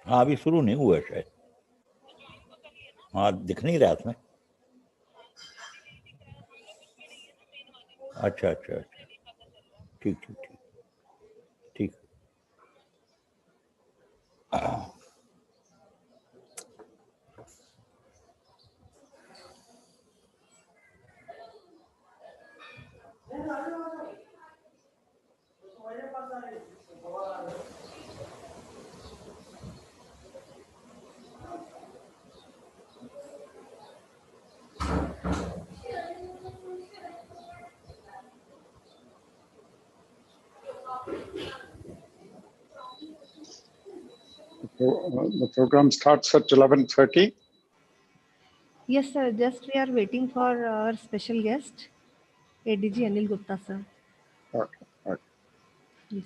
हाँ, अभी शुरू नहीं हुआ शायद। हाँ, दिख नहीं रहा था। अच्छा अच्छा अच्छा, ठीक ठीक ठीक ठीक। The program starts at 11:30. Yes, sir. Just we are waiting for our special guest, ADG Anil Gupta, sir. Okay. Okay. Yes.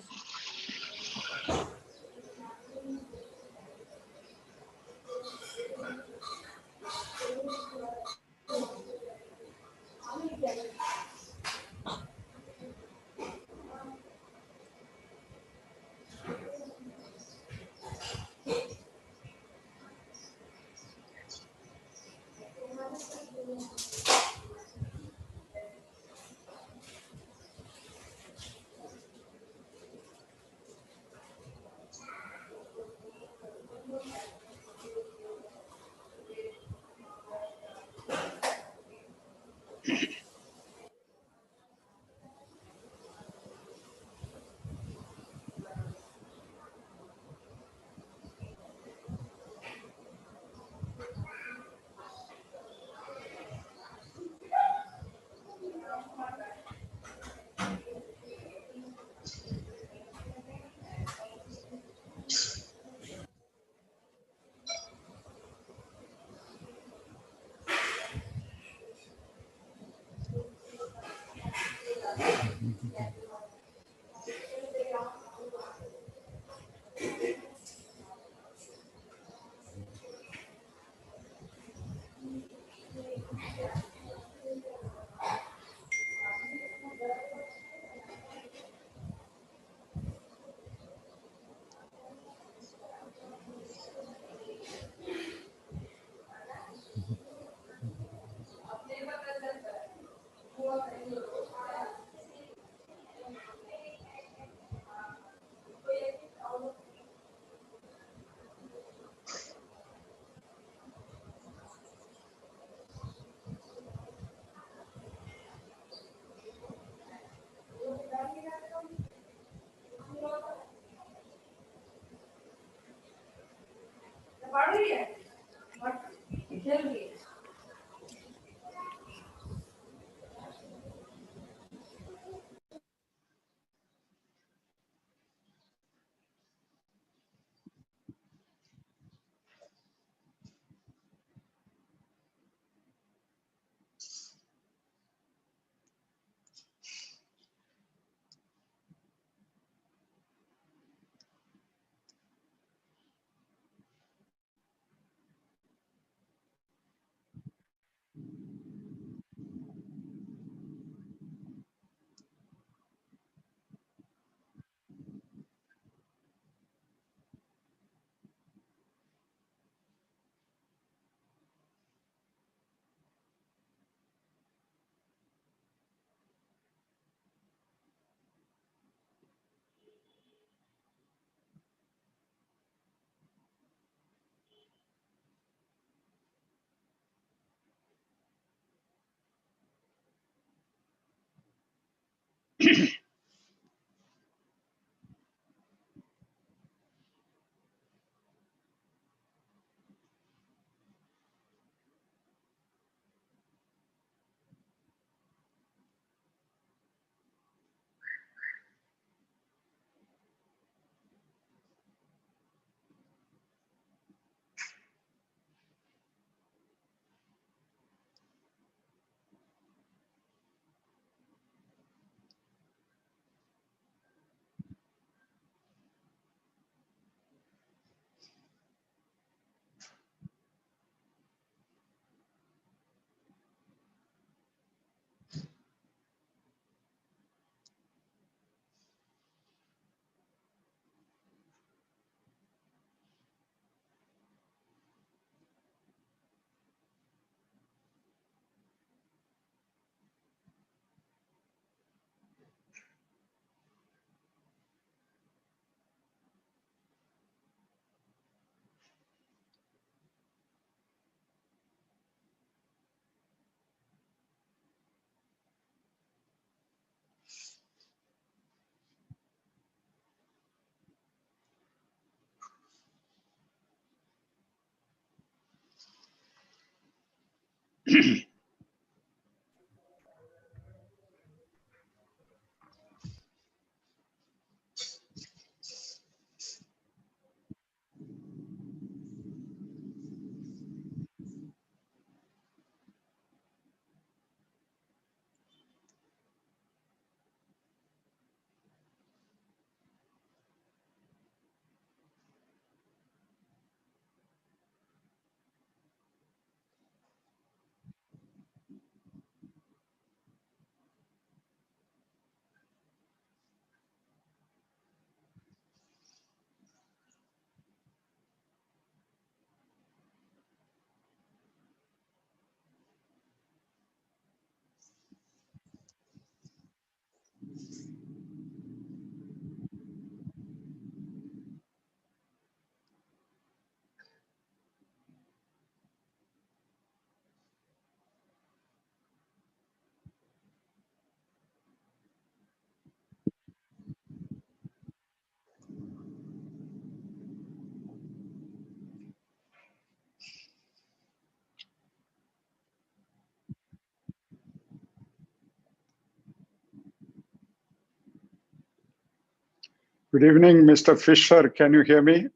Good evening, Mr. Fisher. Can you hear me?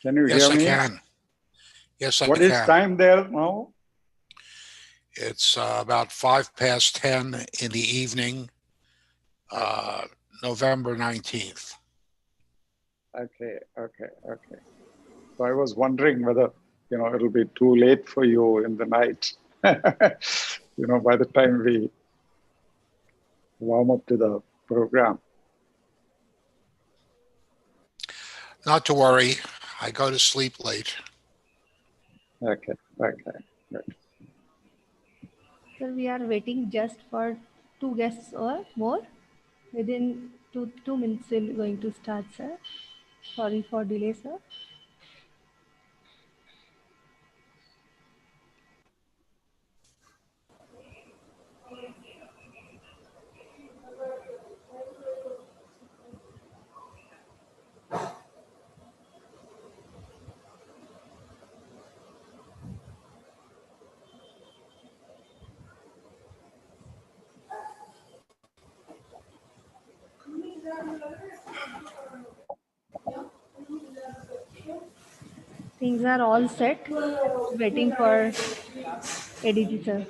Can you Yes, hear me? I can. Yes, I can. What is time there now? It's about 10:05 in the evening, November 19th. Okay. So I was wondering whether, it'll be too late for you in the night. By the time we warm up to the program. Not to worry. I go to sleep late. Okay. Good. Sir, we are waiting just for 2 guests or more. Within 2 minutes, we're going to start, sir. Sorry for delay, sir. Things are all set. Waiting for ADG, sir.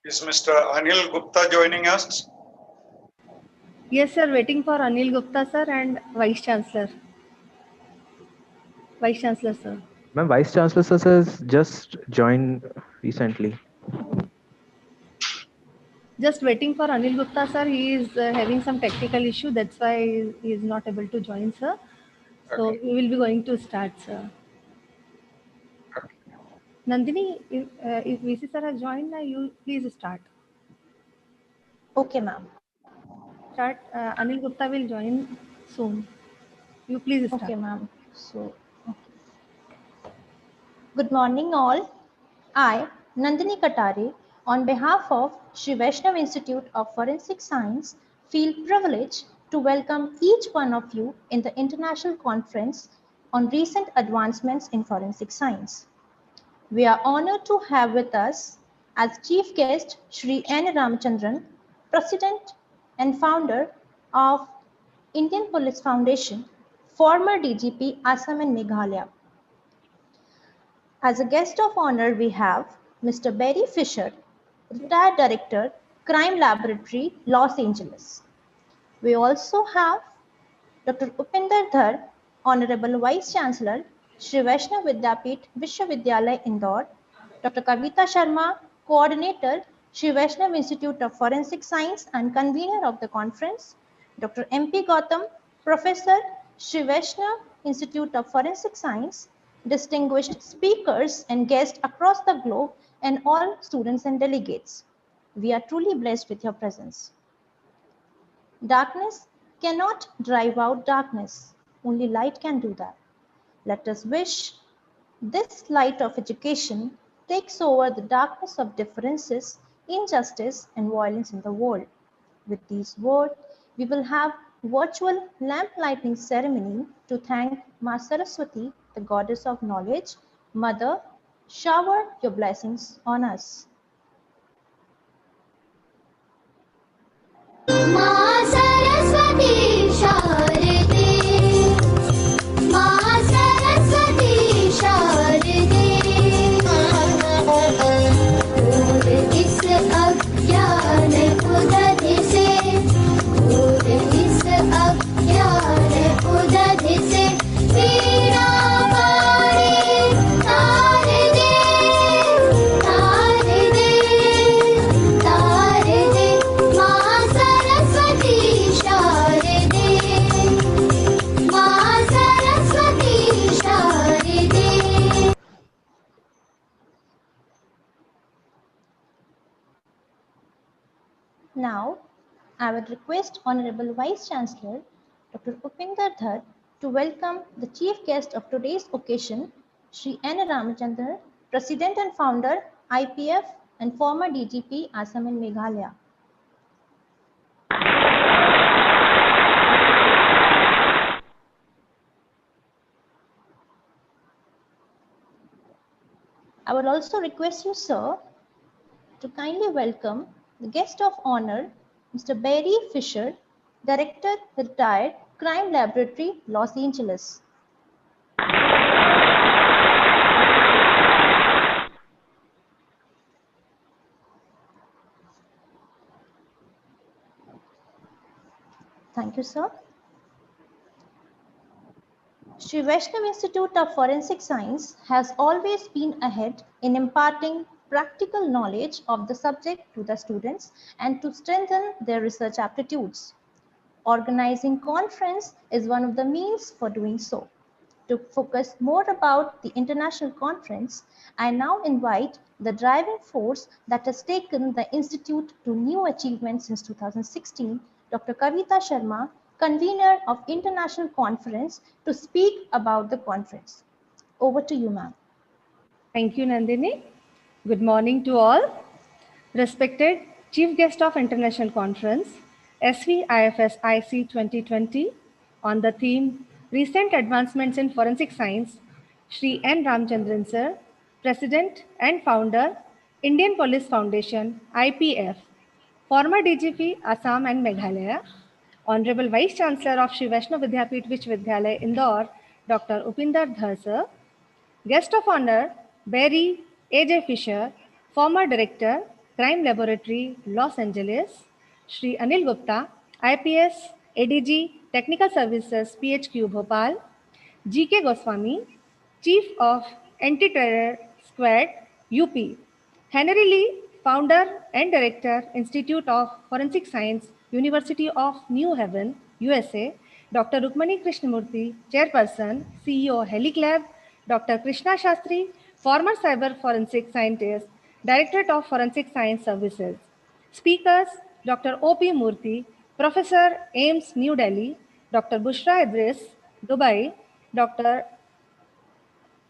Is Mr. Anil Gupta joining us? Yes, sir. Waiting for Anil Gupta, sir, and Vice Chancellor. Vice Chancellor, sir. Ma'am, Vice Chancellor sir has just joined recently. Just waiting for Anil Gupta, sir. He is having some technical issue. That's why he is not able to join, sir. So Okay. we will be going to start, sir. Nandini, if VC sir has joined, you please start. Okay, ma'am. Start. Anil Gupta will join soon. You please start. Okay, ma'am. So, okay. Good morning, all. I, Nandini Katare, on behalf of Sri Vaishnav Institute of Forensic Science, feel privileged to welcome each one of you in the International Conference on Recent Advancements in Forensic Science. We are honored to have with us as chief guest Sri N. Ramachandran, President and founder of Indian Police Foundation, former DGP Assam and Meghalaya. As a guest of honor, we have Mr. Barry Fisher, retired director, Crime Laboratory, Los Angeles. We also have Dr. Upinder Dhar, Honorable Vice Chancellor, Sri Vaishnav Vidyapith Vishwavidyalaya, Indore. Dr. Kavita Sharma, Coordinator, Sri Vaishnav Institute of Forensic Science and convener of the conference. Dr. M.P. Gautam, Professor, Sri Vaishnav Institute of Forensic Science, distinguished speakers and guests across the globe, and all students and delegates. We are truly blessed with your presence. Darkness cannot drive out darkness. Only light can do that. Let us wish this light of education takes over the darkness of differences, injustice, and violence in the world. With these words, we will have virtual lamp lighting ceremony to thank Ma Saraswati, the goddess of knowledge. Mother, shower your blessings on us. Ma Saraswati Sharade, Ma Saraswati Sharade, और इस अज्ञान उदध से, और इस अज्ञान उदध से पीड़ा पारी तार दे, तार दे, तार दे, माँ सरस्वती शारदे, माँ सरस्वती शारदे. Now, I would request Honorable Vice Chancellor, Dr. Upinder Dhar, to welcome the chief guest of today's occasion, Sri N. Ramachandran, President and Founder, IPF and former DGP, Assam and Meghalaya. I would also request you, sir, to kindly welcome the guest of honor, Mr. Barry Fisher, Director, Retired, Crime Laboratory, Los Angeles. Thank you, sir. Sri Vaishnav Institute of Forensic Science has always been ahead in imparting practical knowledge of the subject to the students and to strengthen their research aptitudes. Organizing conference is one of the means for doing so. To focus more about the international conference, I now invite the driving force that has taken the Institute to new achievements since 2016, Dr. Kavita Sharma, convener of International Conference, to speak about the conference. Over to you, ma'am. Thank you, Nandini. Good morning to all. Respected Chief Guest of International Conference, SVIFSIC-2020, on the theme Recent Advancements in Forensic Science, Sri N. Ramachandran sir, President and Founder, Indian Police Foundation, IPF, former DGP, Assam and Meghalaya, Honorable Vice Chancellor of Shri Vaishnav Vidyapeeth Vishwavidyalaya, Indore, Dr. Upinder Dhar sir, Guest of Honor, Barry A.J. Fisher, former Director, Crime Laboratory, Los Angeles, Shri Anil Gupta, IPS, ADG, Technical Services, PHQ, Bhopal, G.K. Goswami, Chief of Anti-Terror Squad, UP, Henry Lee, Founder and Director, Institute of Forensic Science, University of New Haven, USA, Dr. Rukmani Krishnamurthy, Chairperson, CEO, Heliclab, Dr. Krishna Shastri, former Cyber Forensic Scientist, Directorate of Forensic Science Services. Speakers, Dr. O.P. Murthy, Professor, AIMS, New Delhi, Dr. Bushra Idris, Dubai, Dr.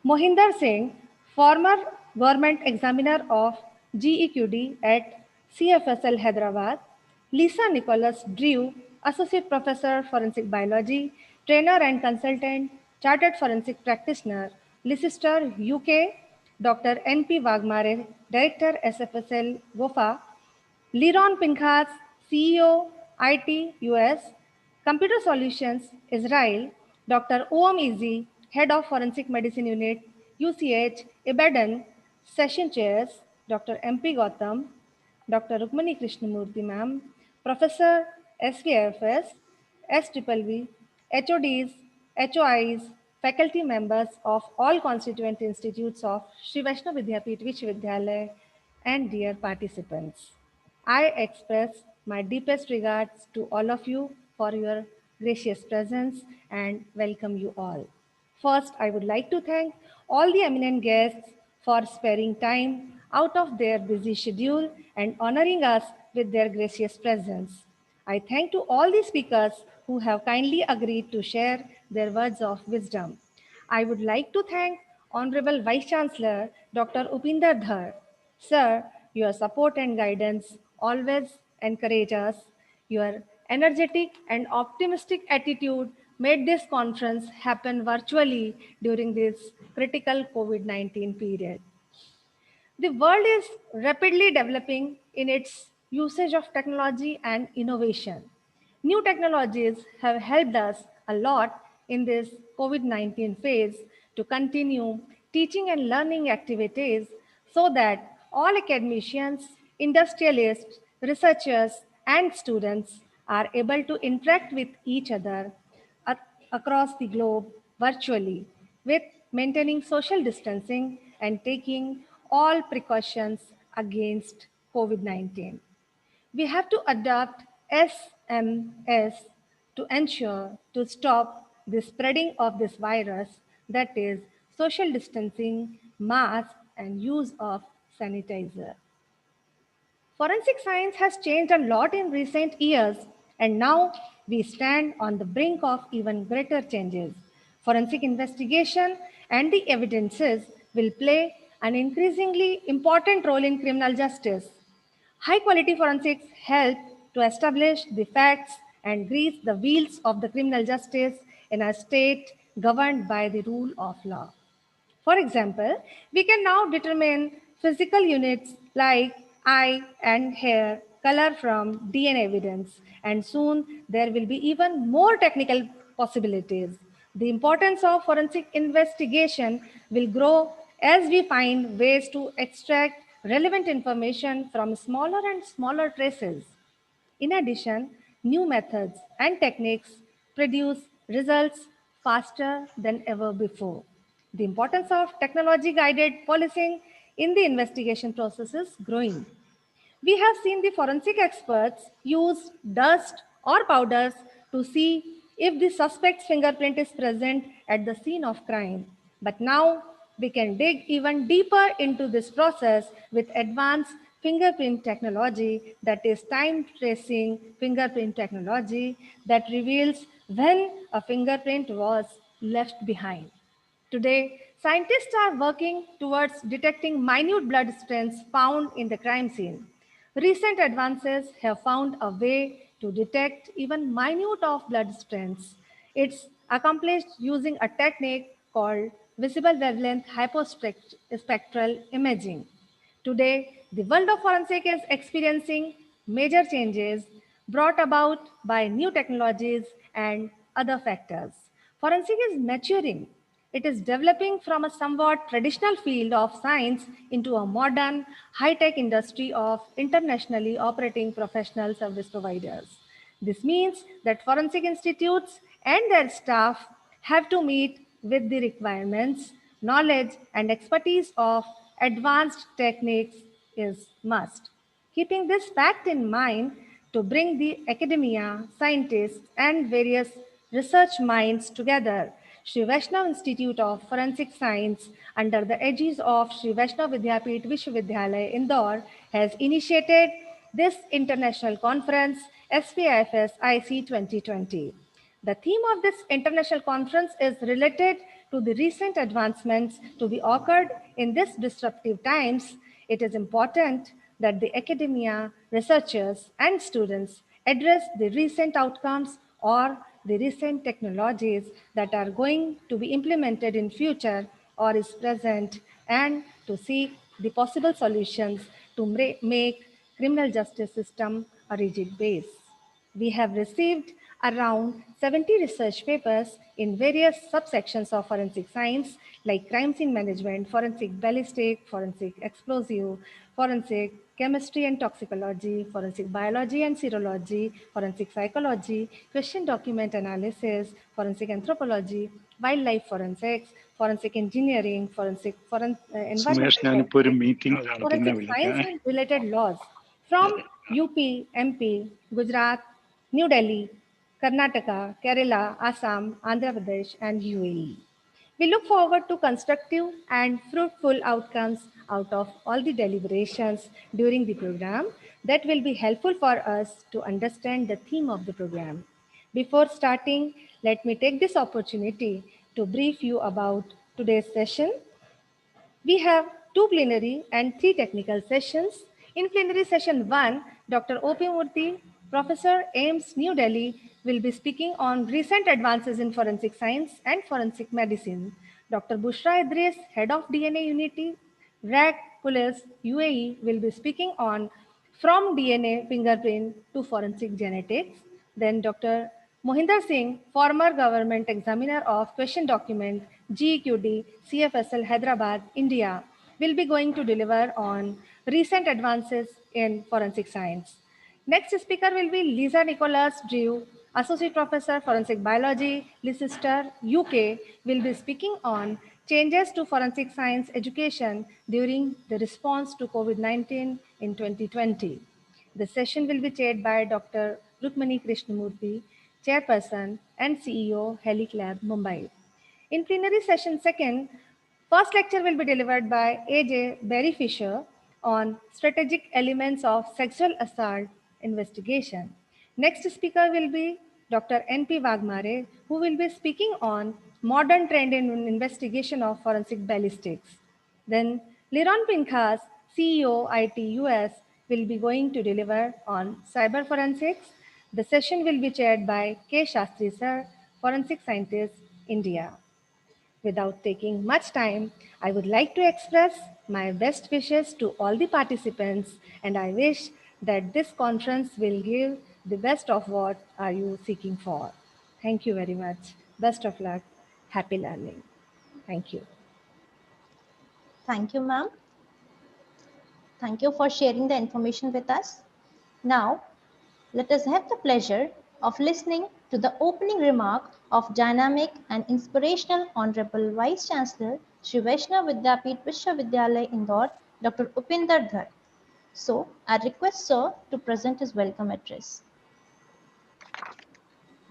Mohinder Singh, former government examiner of GEQD at CFSL Hyderabad, Lisa Nicholas Drew, Associate Professor, Forensic Biology, Trainer and Consultant, Chartered Forensic Practitioner, Leicester, UK, Dr. N.P. Wagmare, Director, SFSL, GOFA, Liron Pinkhas, CEO, IT, US, Computer Solutions, Israel, Dr. Om Easy, Head of Forensic Medicine Unit, UCH, Ibadan, Session Chairs, Dr. MP Gautam, Dr. Rukmani Krishnamurthy, ma'am, Professor SVIFS, SVVV, HODs, HOIs, faculty members of all constituent institutes of Shri Vaishnav Vidyapeeth Vishwavidyalaya, and dear participants. I express my deepest regards to all of you for your gracious presence and welcome you all. First, I would like to thank all the eminent guests for sparing time out of their busy schedule and honoring us with their gracious presence. I thank to all the speakers who have kindly agreed to share their words of wisdom. I would like to thank Honorable Vice Chancellor Dr. Upinder Dhar. Sir, your support and guidance always encourage us. Your energetic and optimistic attitude made this conference happen virtually during this critical COVID-19 period. The world is rapidly developing in its usage of technology and innovation. New technologies have helped us a lot in this COVID 19 phase to continue teaching and learning activities so that all academicians, industrialists, researchers, and students are able to interact with each other across the globe virtually with maintaining social distancing and taking all precautions against COVID 19. We have to adopt SMS to ensure to stop the spreading of this virus, that is social distancing, mask, and use of sanitizer. Forensic science has changed a lot in recent years, and now we stand on the brink of even greater changes. Forensic investigation and the evidences will play an increasingly important role in criminal justice. High quality forensics help to establish the facts and grease the wheels of the criminal justice in a state governed by the rule of law. For example, we can now determine physical units like eye and hair color from DNA evidence, and soon there will be even more technical possibilities. The importance of forensic investigation will grow as we find ways to extract relevant information from smaller and smaller traces. In addition, new methods and techniques produce results faster than ever before. The importance of technology guided policing in the investigation process is growing. We have seen the forensic experts use dust or powders to see if the suspect's fingerprint is present at the scene of crime. But now we can dig even deeper into this process with advanced fingerprint technology, that is time tracing fingerprint technology that reveals when a fingerprint was left behind. Today, scientists are working towards detecting minute blood stains found in the crime scene. Recent advances have found a way to detect even minute of blood stains. It's accomplished using a technique called visible wavelength hypospectral imaging. Today, The world of forensic is experiencing major changes brought about by new technologies and other factors. Forensic is maturing. It is developing from a somewhat traditional field of science into a modern, high-tech industry of internationally operating professional service providers. This means that forensic institutes and their staff have to meet with the requirements, knowledge, and expertise of advanced techniques is must. Keeping this fact in mind, to bring the academia, scientists, and various research minds together, Sri Vaishnav Institute of Forensic Science, under the aegis of Sri Vaishnav Vidyapeeth Vishwavidyalaya, Indore, has initiated this international conference, SVIFSIC 2020. The theme of this international conference is related to the recent advancements to be occurred in these disruptive times. It is important that the academia, researchers, and students address the recent outcomes or the recent technologies that are going to be implemented in future or is present, and to seek the possible solutions to make criminal justice system a rigid base. We have received around 70 research papers in various subsections of forensic science like crime scene management, forensic ballistic, forensic explosive, forensic chemistry and toxicology, forensic biology and serology, forensic psychology, question document analysis, forensic anthropology, wildlife forensics, forensic engineering, forensic environmental forensics, forensic science and related laws from UP, MP, Gujarat, New Delhi, Karnataka, Kerala, Assam, Andhra Pradesh, and UAE. We look forward to constructive and fruitful outcomes out of all the deliberations during the program that will be helpful for us to understand the theme of the program. Before starting, let me take this opportunity to brief you about today's session. We have 2 plenary and 3 technical sessions. In plenary session 1, Dr. O.P. Murthy, Professor, AIIMS, New Delhi, will be speaking on recent advances in forensic science and forensic medicine. Dr. Bushra Idris, Head of DNA Unity, RAC Police, UAE, will be speaking on from DNA fingerprint to forensic genetics. Then Dr. Mohinder Singh, former government examiner of question document GEQD, CFSL Hyderabad, India, will be going to deliver on recent advances in forensic science. Next speaker will be Lisa Nicholas Drew, Associate Professor, Forensic Biology, Leicester, UK, will be speaking on changes to forensic science education during the response to COVID-19 in 2020. The session will be chaired by Dr. Rukmani Krishnamurthy, Chairperson and CEO, Helic Lab, Mumbai. In plenary session 2nd, first lecture will be delivered by A.J. Barry Fisher on strategic elements of sexual assault investigation. Next speaker will be Dr. N.P. Wagmare, who will be speaking on modern trend in investigation of forensic ballistics. Then Liron Pinkhas, CEO, IT US, will be going to deliver on cyber forensics. The session will be chaired by K. Shastri Sir, Forensic Scientist, India. Without taking much time, I would like to express my best wishes to all the participants, and I wish that this conference will give the best of what are you seeking for. Thank you very much. Best of luck. Happy learning. Thank you. Thank you, ma'am. Thank you for sharing the information with us. Now, let us have the pleasure of listening to the opening remark of dynamic and inspirational Honorable Vice Chancellor, Sri Vaishnav Vidyapeeth Vishwavidyalaya, Indore, Dr. Upinder Dhar. So, I request Sir to present his welcome address.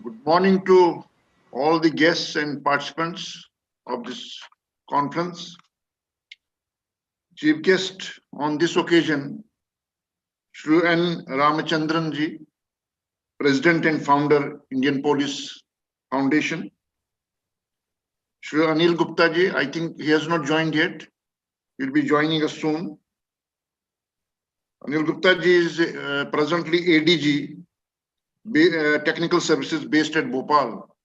Good morning to all the guests and participants of this conference. Chief guest on this occasion, Shri N. Ramachandran ji, President and Founder, Indian Police Foundation. Shri Anil Gupta ji, I think he has not joined yet. He'll be joining us soon. Anil Gupta ji is presently ADG, Technical Services based at Bhopal.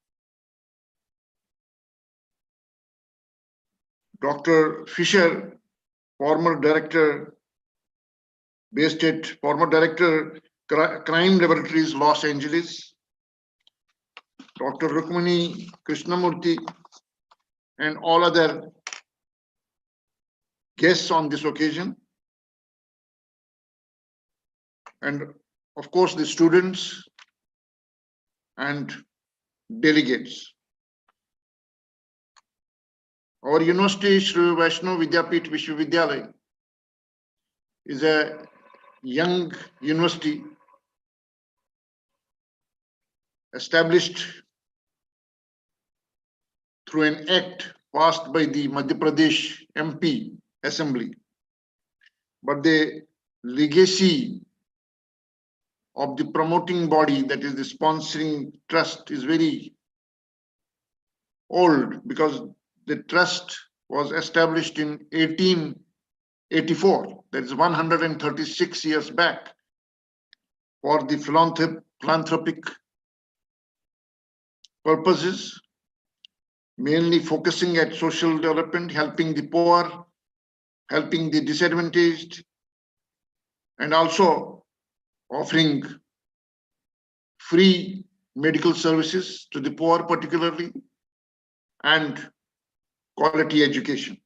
Dr. Fisher, former Director, based at former Director, Crime Laboratories, Los Angeles, Dr. Rukmini Krishnamurthy, and all other guests on this occasion. And of course, the students and delegates. Our university, Sri Vaishnav Vidyapit Vishwavidyalaya, is a young university established through an act passed by the Madhya Pradesh MP Assembly. But the legacy of the promoting body, that is the sponsoring trust, is very old, because the trust was established in 1884, that is 136 years back, for the philanthropic purposes, mainly focusing at social development, helping the poor, helping the disadvantaged, and also offering free medical services to the poor particularly, and quality education.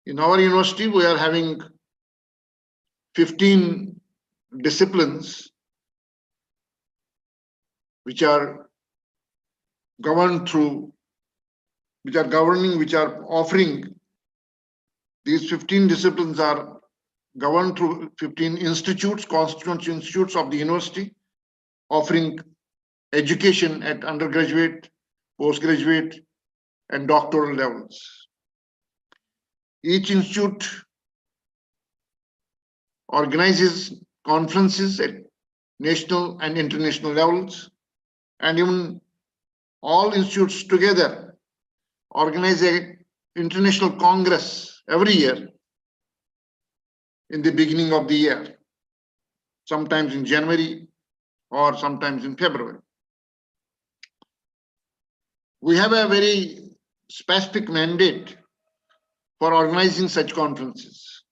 In our university, we are having 15 disciplines which are governed through, which are offering. These 15 disciplines are governed through 15 institutes, constituent institutes of the university, offering education at undergraduate, postgraduate, and doctoral levels. Each institute organizes conferences at national and international levels, and even all institutes together organize an international congress every year in the beginning of the year, sometimes in January or sometimes in February. We have a very specific mandate for organizing such conferences.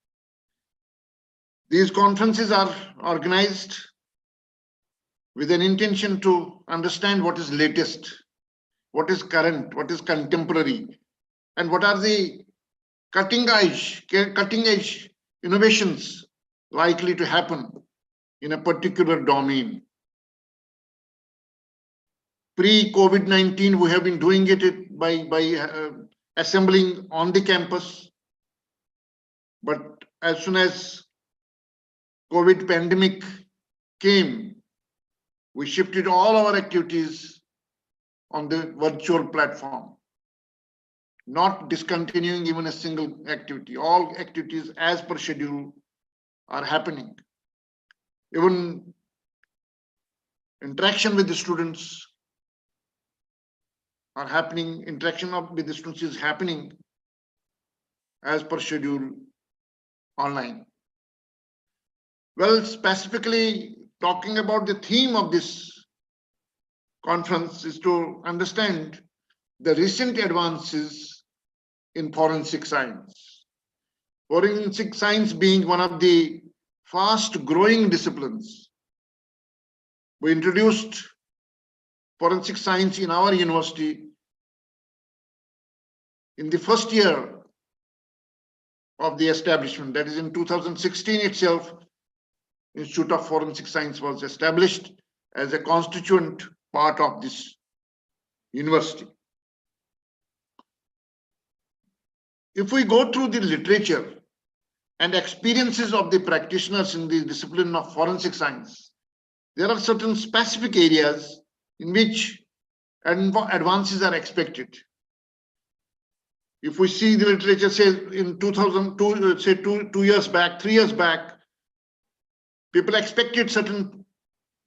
These conferences are organized with an intention to understand what is latest, what is current, what is contemporary, and what are the cutting edge innovations likely to happen in a particular domain. Pre-COVID-19, we have been doing it by assembling on the campus. But as soon as COVID pandemic came, we shifted all our activities on the virtual platform, not discontinuing even a single activity. All activities as per schedule are happening. Even interaction with the students are happening, with the students is happening as per schedule online. Well, specifically talking about the theme of this conference is to understand the recent advances in forensic science. Forensic science being one of the fast growing disciplines. We introduced forensic science in our university in the first year of the establishment, that is in 2016 itself. Institute of Forensic Science was established as a constituent part of this university. If we go through the literature and experiences of the practitioners in the discipline of forensic science, there are certain specific areas in which advances are expected. If we see the literature, say in 2002, say 2 years back, 3 years back, people expected certain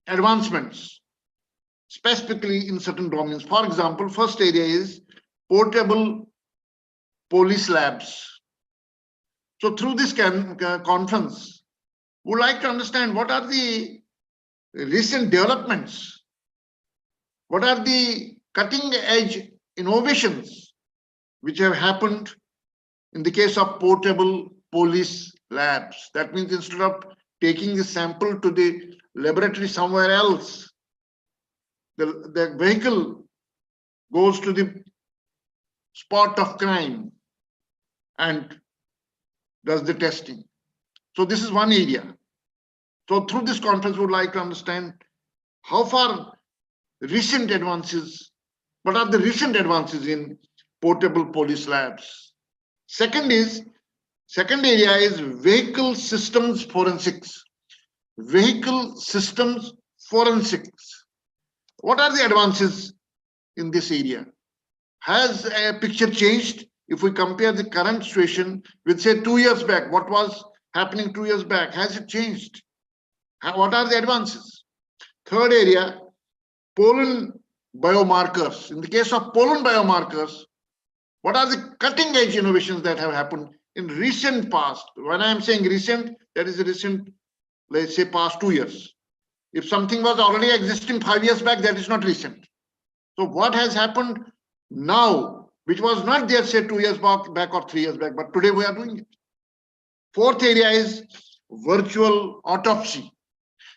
advancements, specifically in certain domains. For example, first area is portable police labs. So through this conference, we would like to understand what are the recent developments, what are the cutting edge innovations which have happened in the case of portable police labs. That means instead of taking the sample to the laboratory somewhere else, the vehicle goes to the spot of crime and does the testing. So this is one area. So through this conference, we would like to understand how far recent advances, what are the recent advances in portable police labs. Second area is vehicle systems forensics. Vehicle systems forensics. What are the advances in this area? Has a picture changed? If we compare the current situation with, say, 2 years back, what was happening 2 years back? Has it changed? What are the advances? Third area, pollen biomarkers. In the case of pollen biomarkers, what are the cutting edge innovations that have happened in recent past? When I am saying recent, that is recent, let's say past 2 years. If something was already existing 5 years back, that is not recent. So what has happened now, which was not there, say 2 years back or 3 years back, but today we are doing it. Fourth area is virtual autopsy.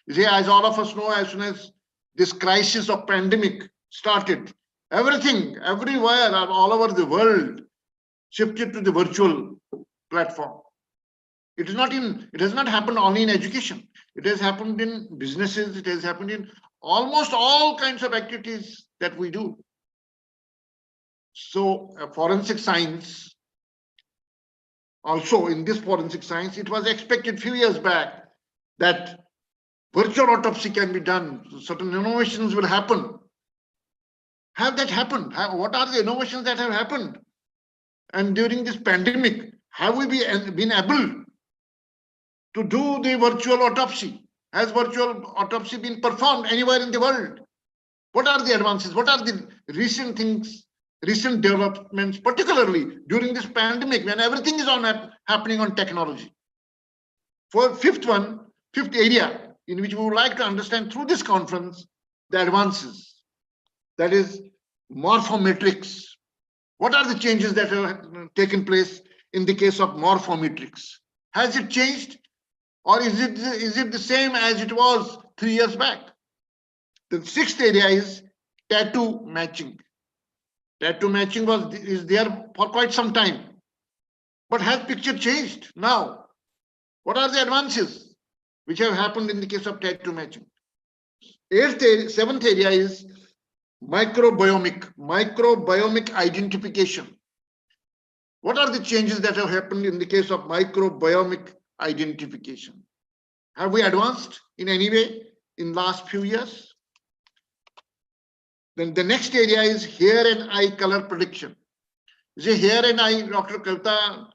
You see, as all of us know, as soon as this crisis of pandemic started, everything, everywhere, all over the world shifted to the virtual platform. It has not happened only in education. It has happened in businesses. It has happened in almost all kinds of activities that we do. So forensic science, also in this forensic science, it was expected few years back that virtual autopsy can be done. Certain innovations will happen. Have that happened? What are the innovations that have happened? And during this pandemic, have we been able to do the virtual autopsy? Has virtual autopsy been performed anywhere in the world? What are the advances? What are the recent things, recent developments, particularly during this pandemic when everything is happening on technology? For fifth area in which we would like to understand through this conference, the advances, that is morphometrics. What are the changes that have taken place in the case of morphometrics? Has it changed, or is it the same as it was 3 years back? The sixth area is tattoo matching. Tattoo matching is there for quite some time, but has picture changed now? What are the advances which have happened in the case of tattoo matching? Seventh area is microbiomic identification. What are the changes that have happened in the case of microbiomic identification? Have we advanced in any way in last few years? Then the next area is hair and eye color prediction. You see, hair and eye, Dr. Kavita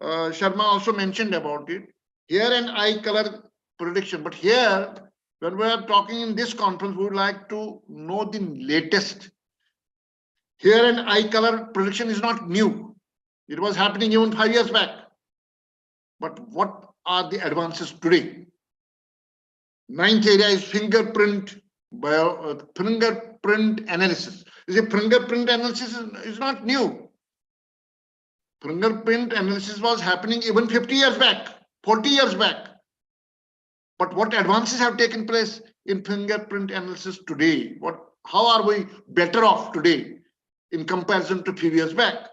Sharma also mentioned about it. Hair and eye color prediction. But here, when we are talking in this conference, we would like to know the latest. Hair and eye color prediction is not new. It was happening even 5 years back. But what are the advances today? Ninth area is fingerprint analysis. You see, fingerprint analysis is not new. Fingerprint analysis was happening even 50 years back, 40 years back. But what advances have taken place in fingerprint analysis today? How are we better off today in comparison to a few years back?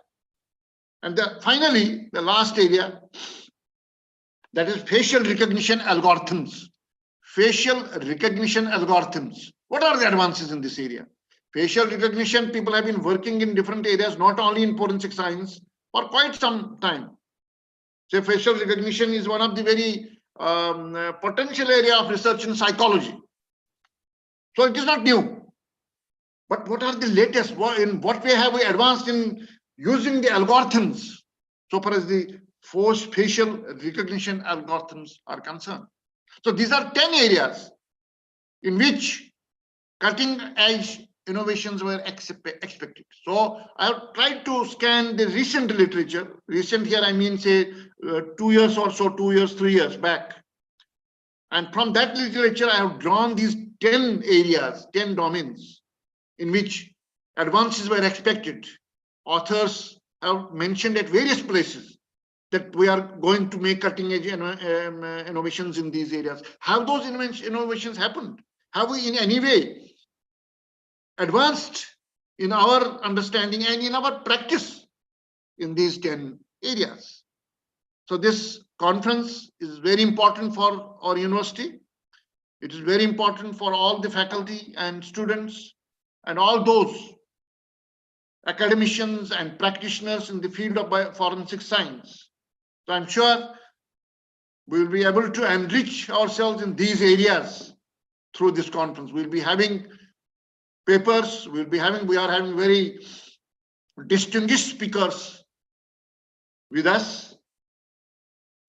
And finally, the last area, that is facial recognition algorithms. Facial recognition algorithms. What are the advances in this area? Facial recognition, people have been working in different areas, not only in forensic science, for quite some time. So facial recognition is one of the very potential area of research in psychology. So it is not new. But what are the latest? In what way have we advanced in using the algorithms so far as the facial recognition algorithms are concerned? So these are 10 areas in which cutting edge innovations were expected. So I have tried to scan the recent literature. Recent here, I mean, say 2 years or so, 2 years, 3 years back. And from that literature, I have drawn these 10 areas, 10 domains in which advances were expected. Authors have mentioned at various places that we are going to make cutting edge innovations in these areas. Have those innovations happened? Have we in any way advanced in our understanding and in our practice in these 10 areas? So this conference is very important for our university. It is very important for all the faculty and students and all those academicians and practitioners in the field of forensic science. So I'm sure we will be able to enrich ourselves in these areas through this conference. We'll be having papers, we are having very distinguished speakers with us.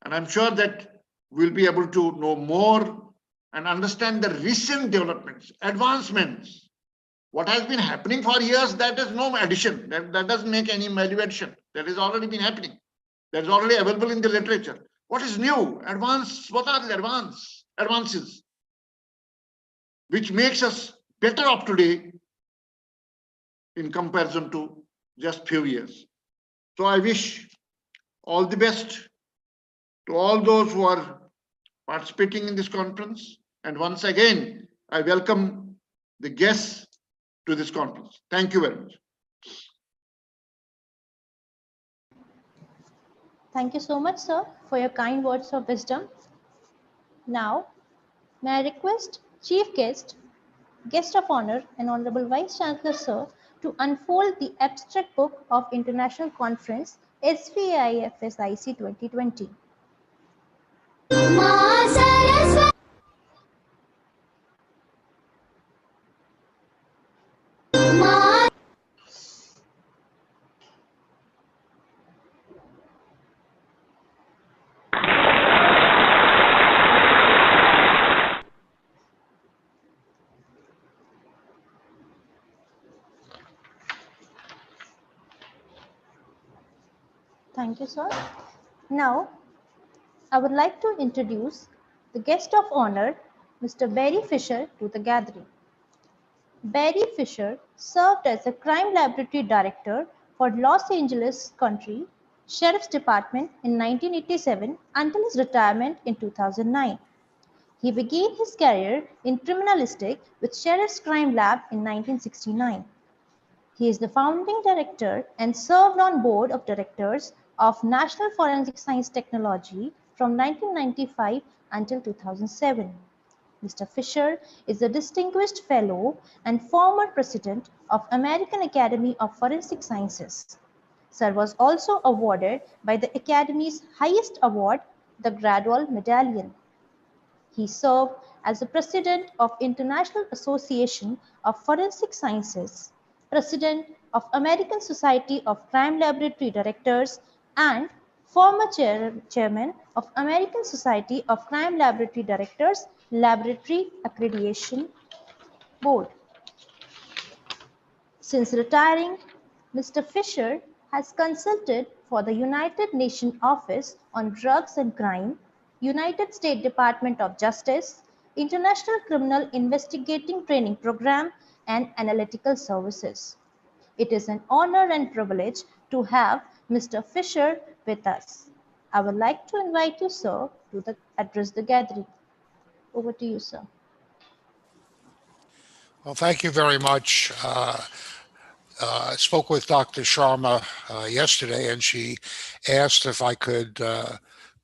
And I'm sure that we'll be able to know more and understand the recent developments, advancements. What has been happening for years, that is no addition. That doesn't make any value addition. That has already been happening. That is already available in the literature. What is new? What are the advances? Which makes us better up to date in comparison to just few years. So I wish all the best to all those who are participating in this conference. And once again, I welcome the guests to this conference. Thank you very much. Thank you so much, sir, for your kind words of wisdom. Now, may I request Chief Guest, Guest of Honor, and Honorable Vice Chancellor, sir, to unfold the abstract book of International Conference SVIFSIC 2020. Ma Saraswati Ma Thank you, sir. Now, I would like to introduce the guest of honor, Mr. Barry Fisher, to the gathering. Barry Fisher served as a crime laboratory director for Los Angeles County Sheriff's Department in 1987 until his retirement in 2009. He began his career in criminalistic with Sheriff's Crime Lab in 1969. He is the founding director and served on board of directors of National Forensic Science Technology from 1995 until 2007. Mr. Fisher is a distinguished fellow and former president of American Academy of Forensic Sciences. Sir was also awarded by the Academy's highest award, the Gradwell Medallion. He served as the president of International Association of Forensic Sciences, president of American Society of Crime Laboratory Directors, and former chairman of American Society of Crime Laboratory Directors Laboratory Accreditation Board. Since retiring, Mr. Fisher has consulted for the United Nations Office on Drugs and Crime, United States Department of Justice, International Criminal Investigating Training Program, and Analytical Services. It is an honor and privilege to have Mr. Fisher with us. I would like to invite you, sir, to address the gathering. Over to you, sir. Well, thank you very much. I spoke with Dr. Sharma yesterday, and she asked if I could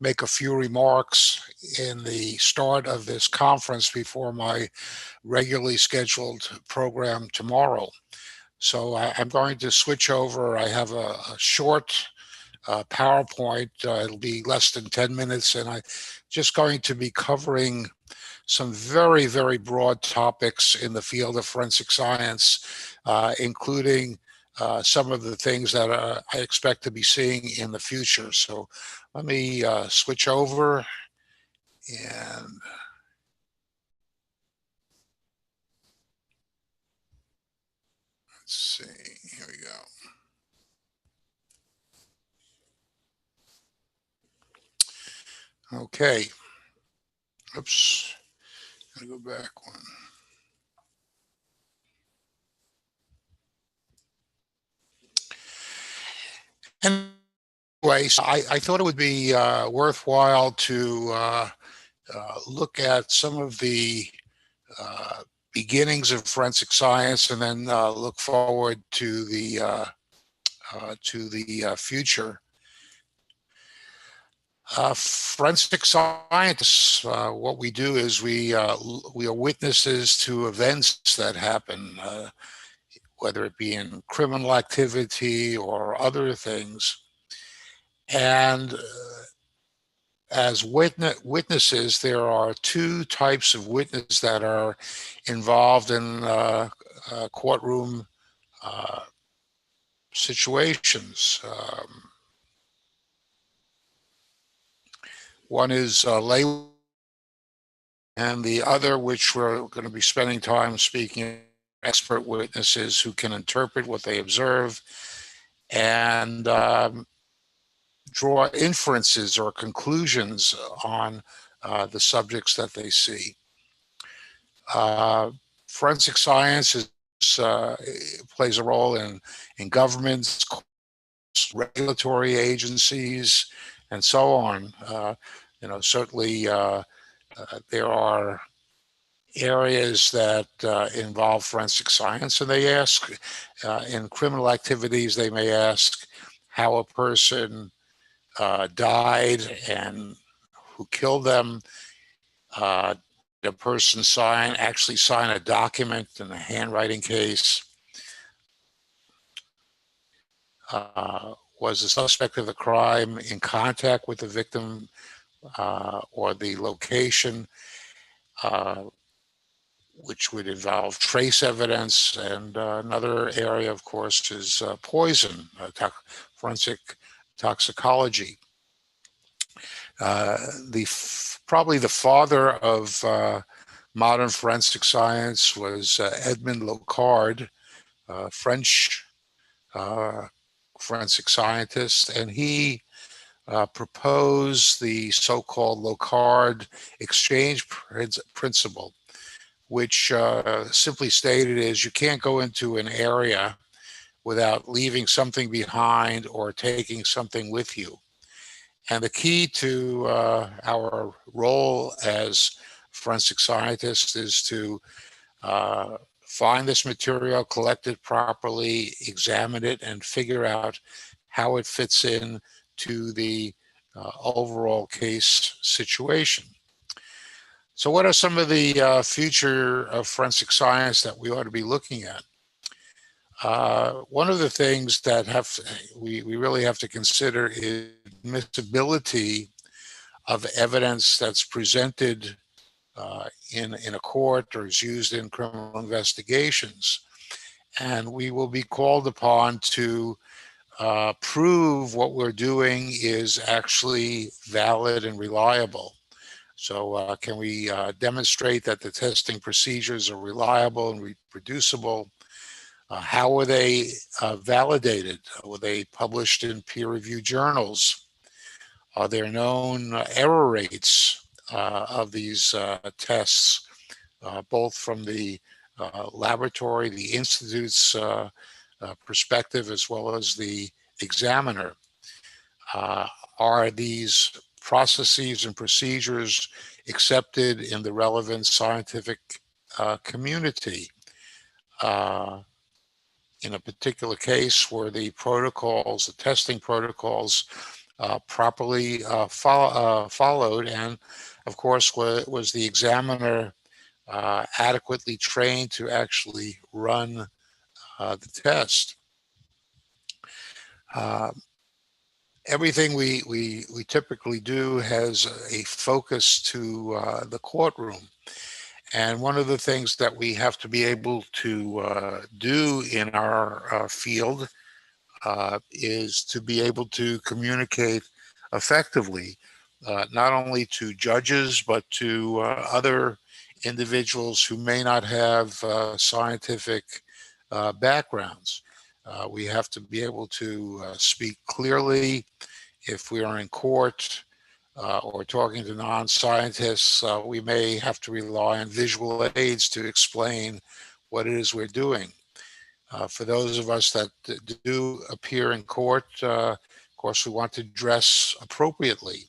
make a few remarks in the start of this conference before my regularly scheduled program tomorrow. So I'm going to switch over. I have a short PowerPoint. It'll be less than 10 minutes, and I'm just going to be covering some very, very broad topics in the field of forensic science, including some of the things that I expect to be seeing in the future. So let me switch over and let's see, here we go. Okay. Oops. Gotta go back one. And anyway, so I thought it would be worthwhile to look at some of the beginnings of forensic science, and then look forward to the future. Forensic scientists, what we do is we are witnesses to events that happen, whether it be in criminal activity or other things. And as witnesses, there are two types of witnesses that are involved in courtroom situations. One is lay, and the other, which we're going to be spending time speaking, expert witnesses who can interpret what they observe and draw inferences or conclusions on the subjects that they see. Forensic science plays a role in governments, regulatory agencies, and so on. Certainly there are areas that involve forensic science, and they ask, in criminal activities, they may ask how a person died and who killed them. Did a person actually sign a document in a handwriting case? Was the suspect of the crime in contact with the victim or the location, which would involve trace evidence? And another area, of course, is poison, forensic toxicology. Probably the father of modern forensic science was Edmond Locard, French forensic scientist, and he proposed the so-called Locard exchange principle, which simply stated is you can't go into an area without leaving something behind or taking something with you. And the key to our role as forensic scientists is to find this material, collect it properly, examine it, and figure out how it fits in to the overall case situation. So what are some of the future of forensic science that we ought to be looking at? One of the things that we really have to consider is admissibility of evidence that's presented in a court or is used in criminal investigations. And we will be called upon to prove what we're doing is actually valid and reliable. So can we demonstrate that the testing procedures are reliable and reproducible? How were they validated? Were they published in peer-reviewed journals? Are there known error rates of these tests, both from the laboratory, the institute's perspective, as well as the examiner? Are these processes and procedures accepted in the relevant scientific community? In a particular case, were the protocols, the testing protocols, properly followed? And of course, was the examiner adequately trained to actually run the test? Everything we typically do has a focus to the courtroom. And one of the things that we have to be able to do in our field is to be able to communicate effectively, not only to judges, but to other individuals who may not have scientific backgrounds. We have to be able to speak clearly. If we are in court or talking to non-scientists, we may have to rely on visual aids to explain what it is we're doing. For those of us that do appear in court, Of course, we want to dress appropriately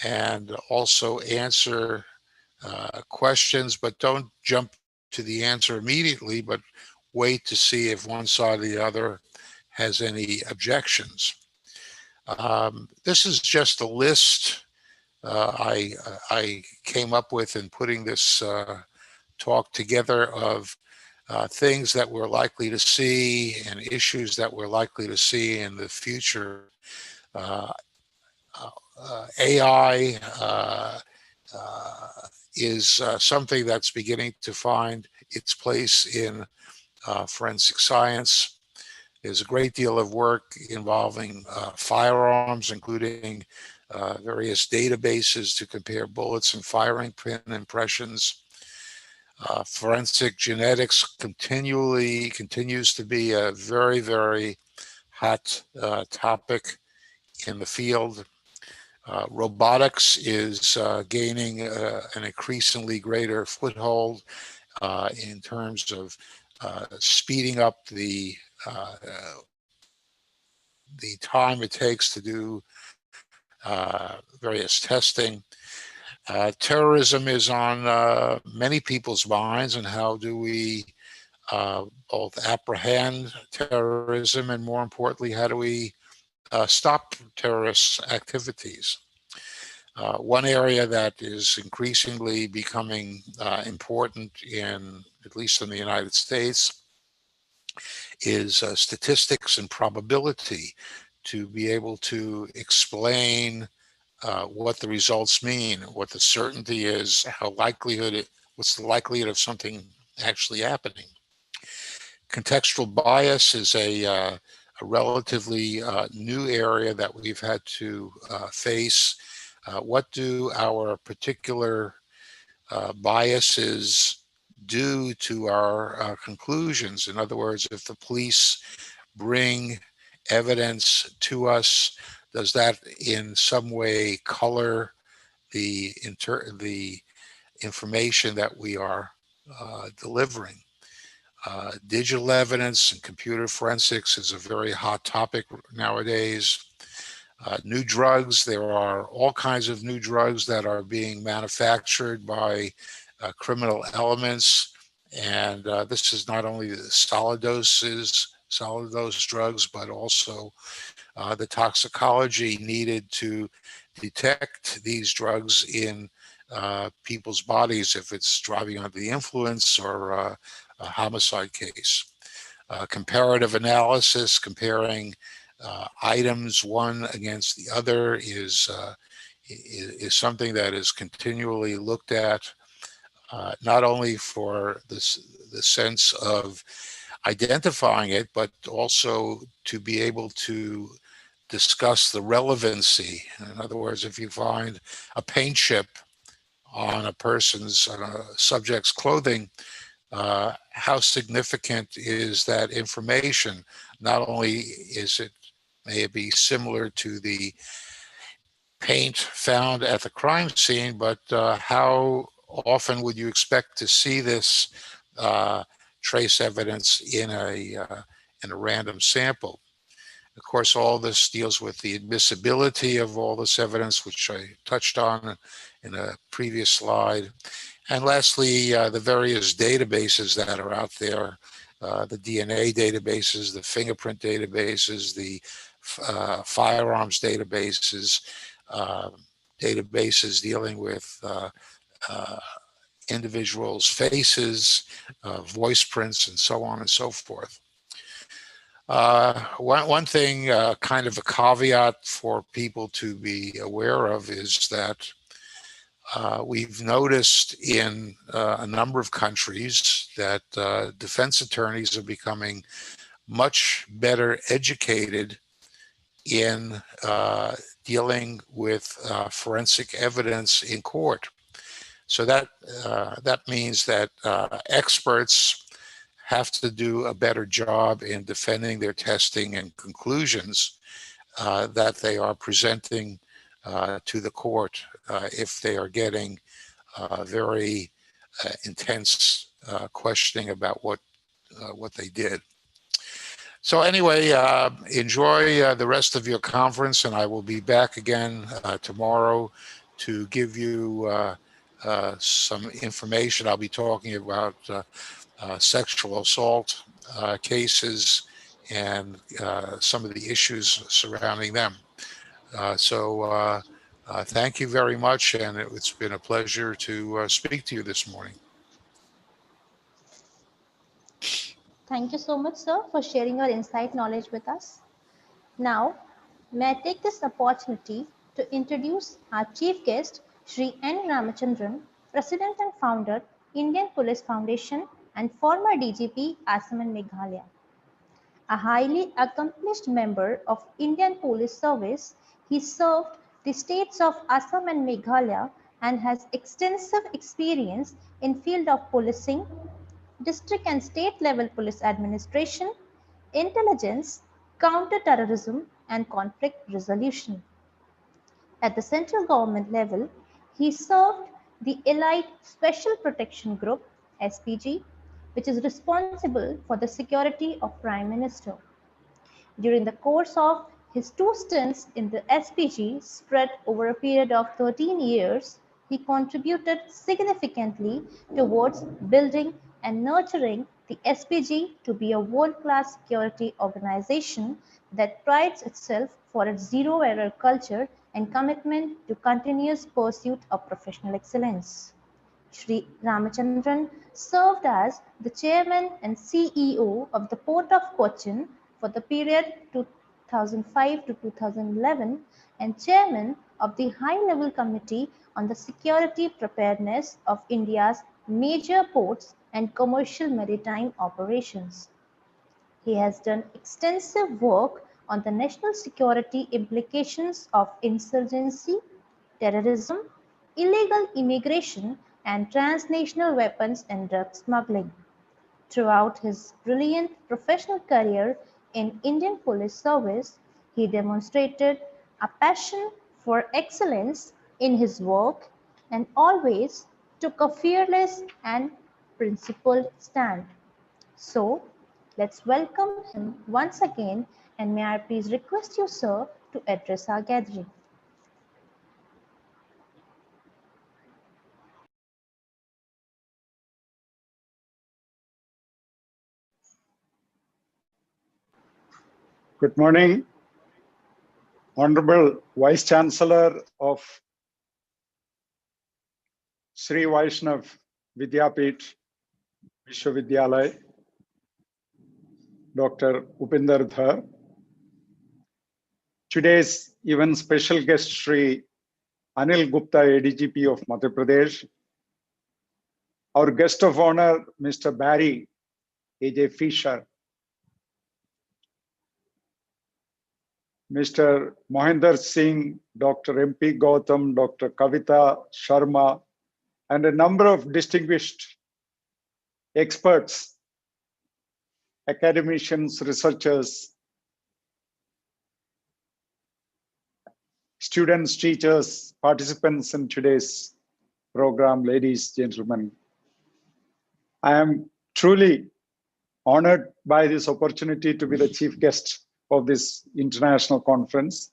and also answer questions, but don't jump to the answer immediately, but wait to see if one side or the other has any objections. This is just a list I came up with in putting this talk together of things that we're likely to see and issues that we're likely to see in the future. AI is something that's beginning to find its place in forensic science. There's a great deal of work involving firearms, including various databases to compare bullets and firing pin impressions. Forensic genetics continues to be a very, very hot topic in the field. Robotics is gaining an increasingly greater foothold in terms of speeding up the time it takes to do various testing. Terrorism is on many people's minds, and how do we both apprehend terrorism, and more importantly, how do we stop terrorist activities? One area that is increasingly becoming important at least in the United States, is statistics and probability, to be able to explain what the results mean, what the certainty is, what's the likelihood of something actually happening. Contextual bias is a relatively new area that we've had to face. What do our particular biases do to our conclusions? In other words, if the police bring evidence to us, does that in some way color the information that we are delivering? Digital evidence and computer forensics is a very hot topic nowadays. New drugs, there are all kinds of new drugs that are being manufactured by criminal elements. And this is not only the solid dose drugs, but also the toxicology needed to detect these drugs in people's bodies, if it's driving under the influence or a homicide case. Comparative analysis, comparing items one against the other, is something that is continually looked at, not only for the sense of identifying it, but also to be able to discuss the relevancy. In other words, if you find a paint chip on a subject's clothing, how significant is that information? Not only may it be similar to the paint found at the crime scene, but how often would you expect to see this trace evidence in a random sample? Of course, all this deals with the admissibility of all this evidence, which I touched on in a previous slide. And lastly, the various databases that are out there, the DNA databases, the fingerprint databases, the firearms databases, databases dealing with individuals' faces, voice prints, and so on and so forth. One thing, kind of a caveat for people to be aware of, is that we've noticed in a number of countries that defense attorneys are becoming much better educated in dealing with forensic evidence in court. So that means that experts have to do a better job in defending their testing and conclusions that they are presenting to the court if they are getting very intense questioning about what they did. So anyway, enjoy the rest of your conference, and I will be back again tomorrow to give you some information. I'll be talking about sexual assault cases and some of the issues surrounding them. Thank you very much, and it's been a pleasure to speak to you this morning. Thank you so much, sir, for sharing your insight knowledge with us. Now, may I take this opportunity to introduce our chief guest, Shri N. Ramachandran, President and Founder, Indian Police Foundation and former DGP, Assam and Meghalaya. A highly accomplished member of Indian Police Service, he served the states of Assam and Meghalaya and has extensive experience in field of policing, district and state level police administration, intelligence, counter-terrorism, and conflict resolution. At the central government level, he served the Allied Special Protection Group, SPG, which is responsible for the security of Prime Minister. During the course of his 2 stints in the SPG spread over a period of 13 years, he contributed significantly towards building and nurturing the SPG to be a world-class security organization that prides itself for its zero-error culture and commitment to continuous pursuit of professional excellence. Shri Ramachandran served as the chairman and CEO of the Port of Cochin for the period 2005 to 2011 and chairman of the High-Level Committee on the Security Preparedness of India's major ports and commercial maritime operations. He has done extensive work on the national security implications of insurgency, terrorism, illegal immigration, and transnational weapons and drug smuggling. Throughout his brilliant professional career in Indian Police Service, he demonstrated a passion for excellence in his work and always took a fearless and principled stand. So, let's welcome him once again, and may I please request you, sir, to address our gathering. Good morning, Honorable Vice Chancellor of Sri Vaishnav Vidyapith Vishwavidyalaya, Dr. Upinder Dhar. Today's even special guest, Sri Anil Gupta, ADGP of Madhya Pradesh. Our guest of honor, Mr. Barry A.J. Fisher. Mr. Mohinder Singh, Dr. M.P. Gautam, Dr. Kavita Sharma, and a number of distinguished experts, academicians, researchers, students, teachers, participants in today's program, ladies, gentlemen. I am truly honored by this opportunity to be the chief guest of this international conference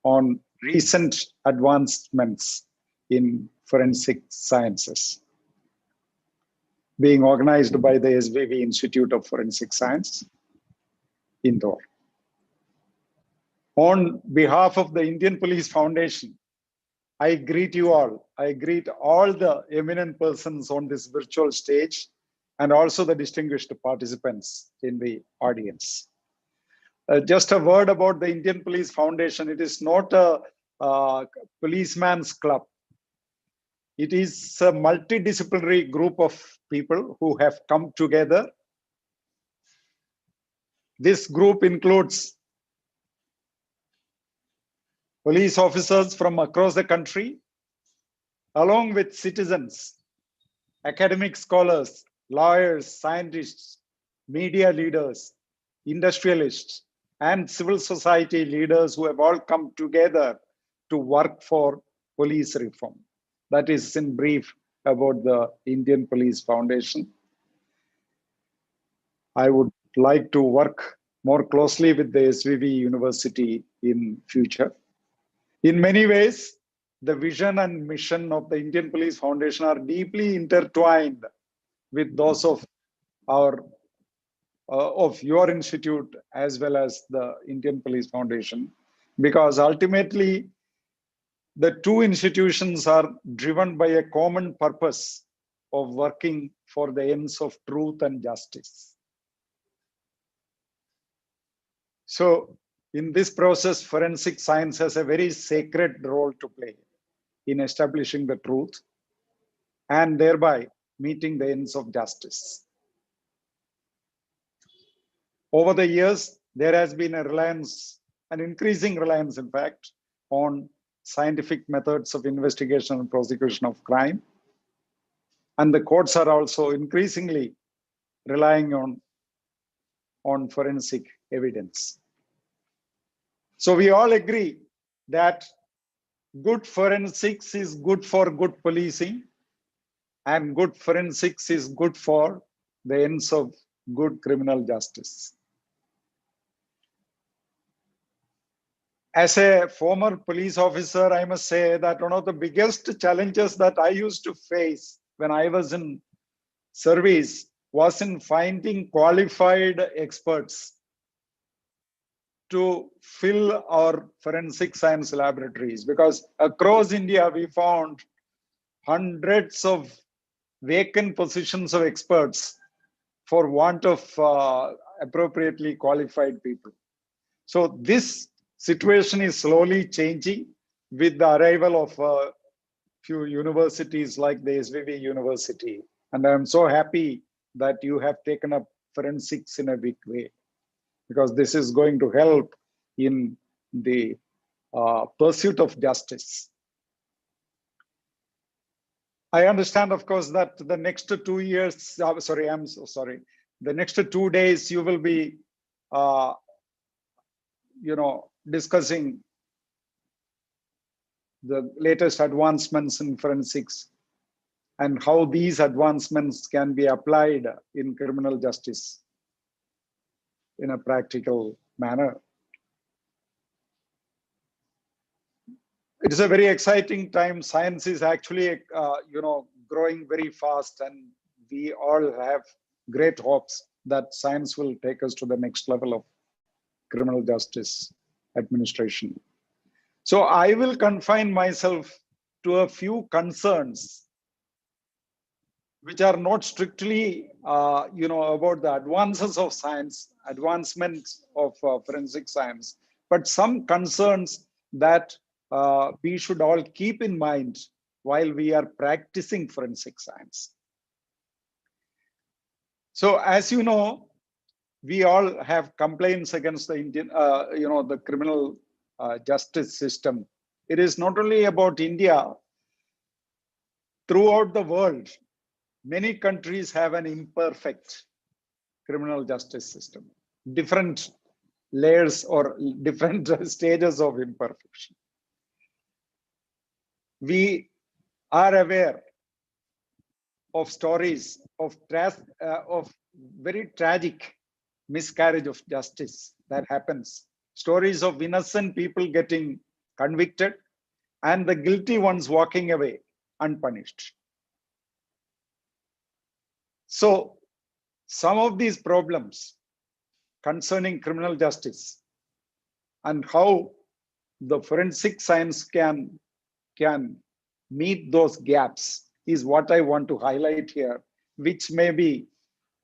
on recent advancements in forensic sciences, being organized by the SVV Institute of Forensic Science, Indore. On behalf of the Indian Police Foundation, I greet you all. I greet all the eminent persons on this virtual stage and also the distinguished participants in the audience. Just a word about the Indian Police Foundation. It is not a policeman's club. It is a multidisciplinary group of people who have come together. This group includes police officers from across the country, along with citizens, academic scholars, lawyers, scientists, media leaders, industrialists, and civil society leaders who have all come together to work for police reform. That is in brief about the Indian Police Foundation. I would like to work more closely with the SVV University in future. In many ways, the vision and mission of the Indian Police Foundation are deeply intertwined with those of your institute as well as the Indian Police Foundation, because ultimately the two institutions are driven by a common purpose of working for the ends of truth and justice. So in this process, forensic science has a very sacred role to play in establishing the truth and thereby meeting the ends of justice. Over the years, there has been a reliance, an increasing reliance, in fact, on scientific methods of investigation and prosecution of crime. And the courts are also increasingly relying on forensic evidence. So we all agree that good forensics is good for good policing, and good forensics is good for the ends of good criminal justice. As a former police officer, I must say that one of the biggest challenges that I used to face when I was in service was in finding qualified experts to fill our forensic science laboratories, because across India we found hundreds of vacant positions of experts for want of appropriately qualified people. So this situation is slowly changing with the arrival of a few universities like the SVV University. And I'm so happy that you have taken up forensics in a big way, because this is going to help in the pursuit of justice. I understand, of course, that the next 2 years, I'm so sorry, the next 2 days you will be, discussing the latest advancements in forensics and how these advancements can be applied in criminal justice in a practical manner. It is a very exciting time. Science is actually, growing very fast, and we all have great hopes that science will take us to the next level of criminal justice administration. So I will confine myself to a few concerns which are not strictly, about the advances of science, advancements of forensic science, but some concerns that we should all keep in mind while we are practicing forensic science. So as you know, we all have complaints against the Indian, the criminal justice system. It is not only about India. Throughout the world, many countries have an imperfect criminal justice system, different layers or different stages of imperfection. We are aware of stories of very tragic miscarriage of justice that happens. Stories of innocent people getting convicted and the guilty ones walking away unpunished. So some of these problems concerning criminal justice and how the forensic science can meet those gaps is what I want to highlight here, which may be,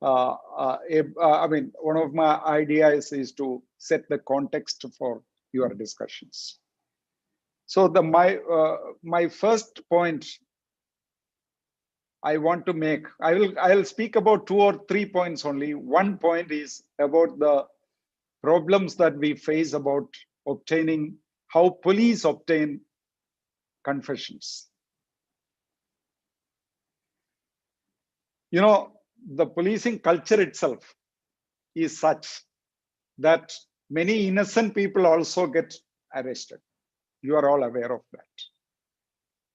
one of my ideas is to set the context for your discussions. So my first point I want to make, I'll speak about 2 or 3 points only. One point is about the problems that we face about obtaining, how police obtain confessions. The policing culture itself is such that many innocent people also get arrested. You are all aware of that.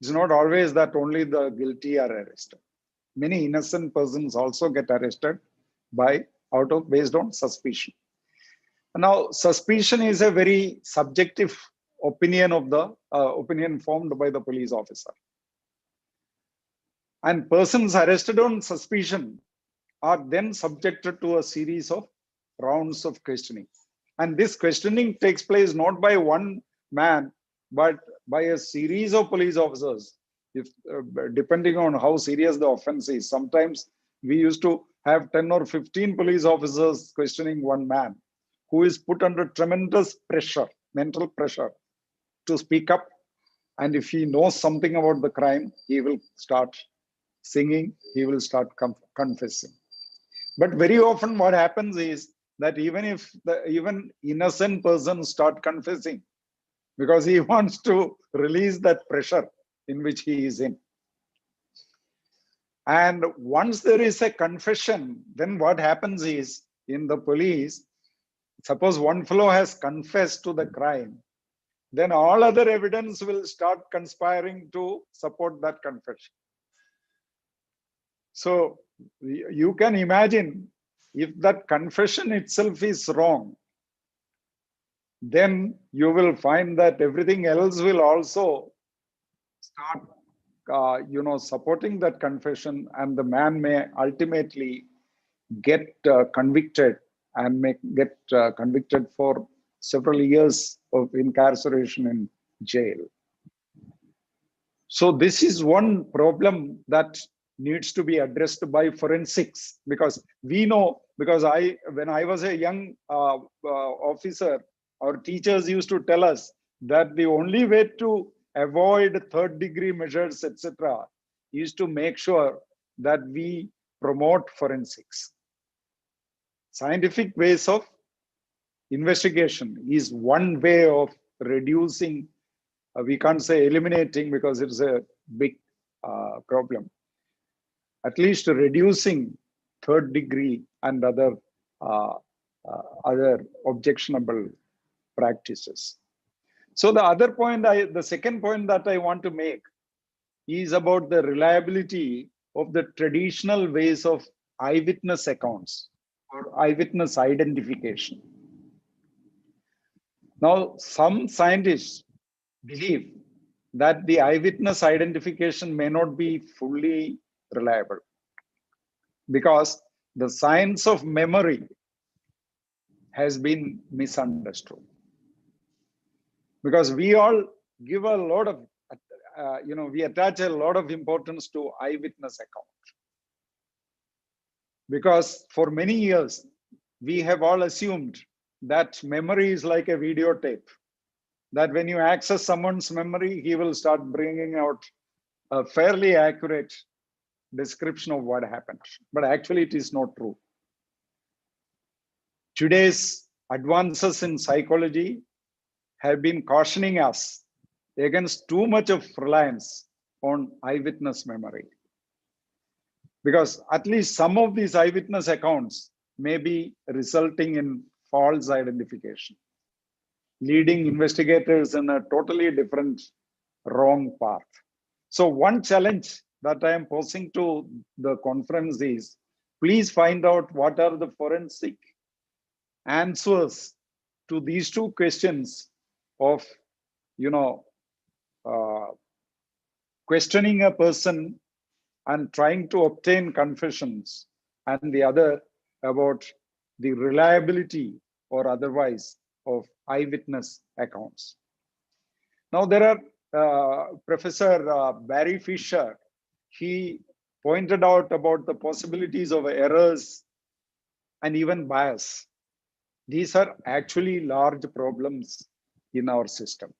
It's not always that only the guilty are arrested. Many innocent persons also get arrested based on suspicion. Now, suspicion is a very subjective opinion of the opinion formed by the police officer. And persons arrested on suspicion are then subjected to a series of rounds of questioning. And this questioning takes place not by one man, but by a series of police officers. If depending on how serious the offense is, sometimes we used to have 10 or 15 police officers questioning one man who is put under tremendous pressure, mental pressure, to speak up. And if he knows something about the crime, he will start singing, he will start confessing. But very often what happens is that even if the even innocent persons start confessing, because he wants to release that pressure in which he is in. And once there is a confession, then what happens is in the police, suppose one fellow has confessed to the crime, then all other evidence will start conspiring to support that confession. So you can imagine if that confession itself is wrong, then you will find that everything else will also start supporting that confession, and the man may ultimately get convicted and may get convicted for several years of incarceration in jail. So this is one problem that needs to be addressed by forensics, because we know, because when I was a young officer, our teachers used to tell us that the only way to avoid third-degree measures, etc., is to make sure that we promote forensics. Scientific ways of investigation is one way of reducing, we can't say eliminating because it's a big problem, at least reducing third degree and other objectionable practices. So the second point that I want to make is about the reliability of the traditional ways of eyewitness accounts or eyewitness identification. Now, some scientists believe that the eyewitness identification may not be fully reliable because the science of memory has been misunderstood. Because we all give a lot of, we attach a lot of importance to eyewitness account. Because for many years, we have all assumed that memory is like a videotape, that when you access someone's memory, he will start bringing out a fairly accurate description of what happened. But actually, it is not true. Today's advances in psychology have been cautioning us against too much of reliance on eyewitness memory. Because at least some of these eyewitness accounts may be resulting in false identification, leading investigators in a totally different wrong path. So one challenge that I am posing to the conference is, please find out what are the forensic answers to these two questions of, questioning a person and trying to obtain confessions, and the other about the reliability or otherwise of eyewitness accounts. Now there are Professor Barry Fisher, he pointed out about the possibilities of errors and even bias. These are actually large problems in our system.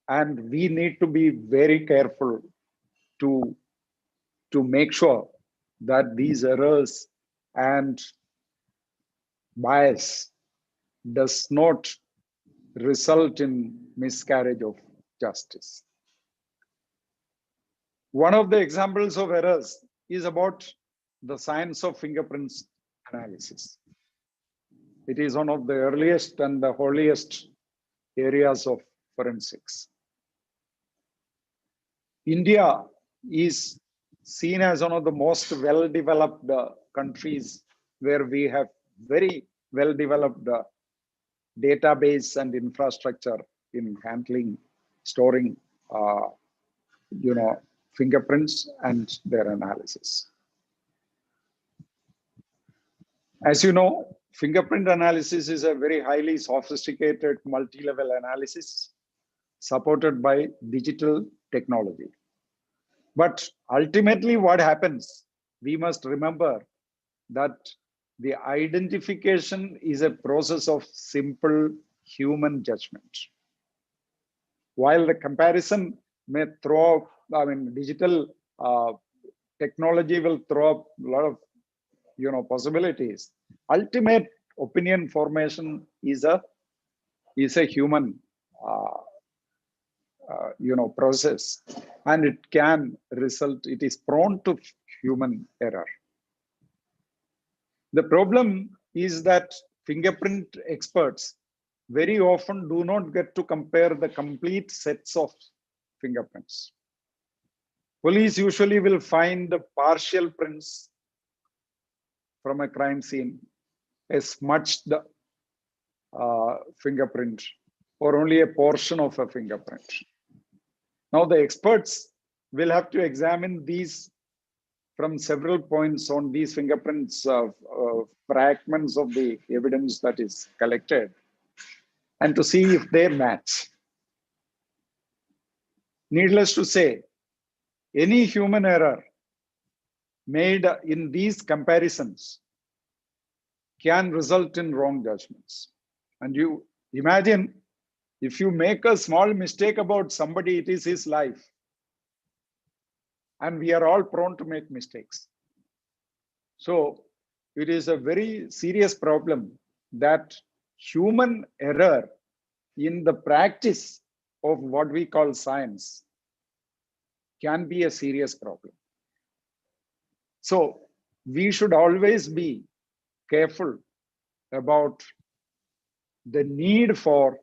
And we need to be very careful to make sure that these errors and bias does not result in miscarriage of justice. One of the examples of errors is about the science of fingerprints analysis. It is one of the earliest and the holiest areas of forensics. India is seen as one of the most well-developed countries where we have very well-developed database and infrastructure in handling, storing, fingerprints and their analysis. As you know, fingerprint analysis is a very highly sophisticated multi-level analysis supported by digital technology. But ultimately what happens, we must remember that the identification is a process of simple human judgment. While the comparison may throw up, digital technology will throw up a lot of possibilities. Ultimate opinion formation is a human process, and it can result, it is prone to human error. The problem is that fingerprint experts very often do not get to compare the complete sets of fingerprints. Police usually will find the partial prints from a crime scene, a smudged fingerprint, or only a portion of a fingerprint. Now the experts will have to examine these from several points on these fingerprints of fragments of the evidence that is collected, and to see if they match. Needless to say, any human error made in these comparisons can result in wrong judgments. And you imagine, if you make a small mistake about somebody, it is his life. And we are all prone to make mistakes. So it is a very serious problem that human error in the practice of what we call science can be a serious problem. So we should always be careful about the need for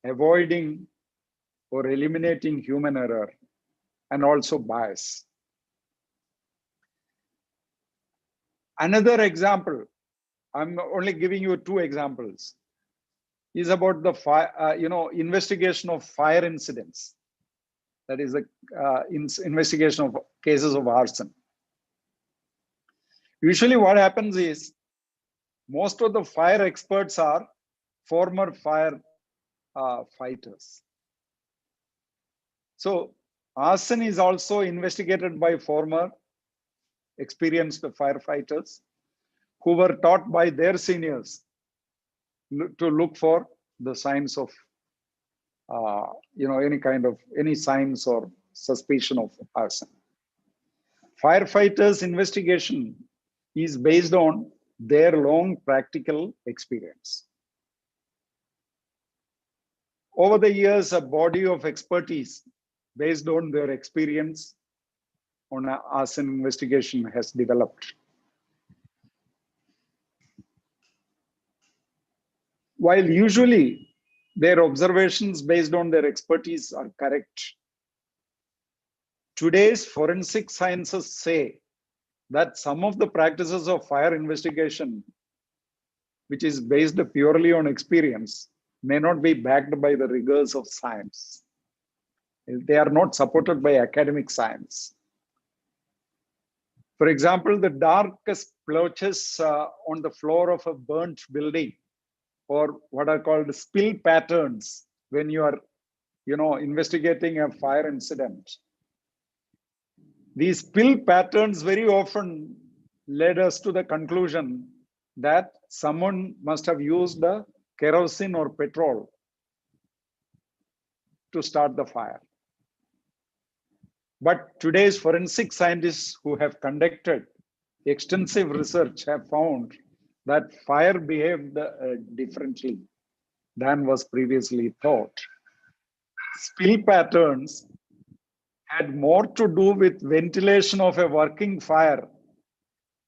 avoiding or eliminating human error and also bias. Another example, I'm only giving you 2 examples, is about the investigation of fire incidents. That is the investigation of cases of arson. Usually what happens is, most of the fire experts are former fire fighters. So arson is also investigated by former experienced firefighters who were taught by their seniors to look for the signs of any signs or suspicion of arson. Firefighters' investigation is based on their long practical experience. Over the years, a body of expertise based on their experience on arson investigation has developed. While usually their observations based on their expertise are correct, today's forensic sciences say that some of the practices of fire investigation, which is based purely on experience, may not be backed by the rigors of science. They are not supported by academic science. For example, the darkest splotches on the floor of a burnt building, or what are called spill patterns when you are investigating a fire incident. These spill patterns very often led us to the conclusion that someone must have used the kerosene or petrol to start the fire. But today's forensic scientists who have conducted extensive research have found that fire behaved differently than was previously thought. Spill patterns had more to do with ventilation of a working fire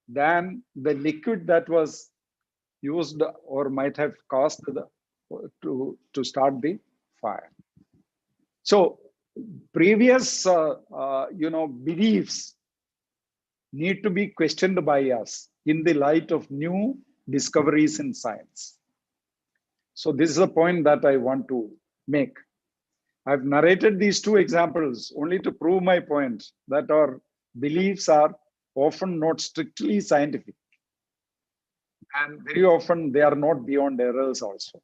than the liquid that was used or might have caused to start the fire. So previous beliefs need to be questioned by us in the light of new discoveries in science. So this is the point that I want to make. I've narrated these two examples only to prove my point that our beliefs are often not strictly scientific. And very often they are not beyond errors also.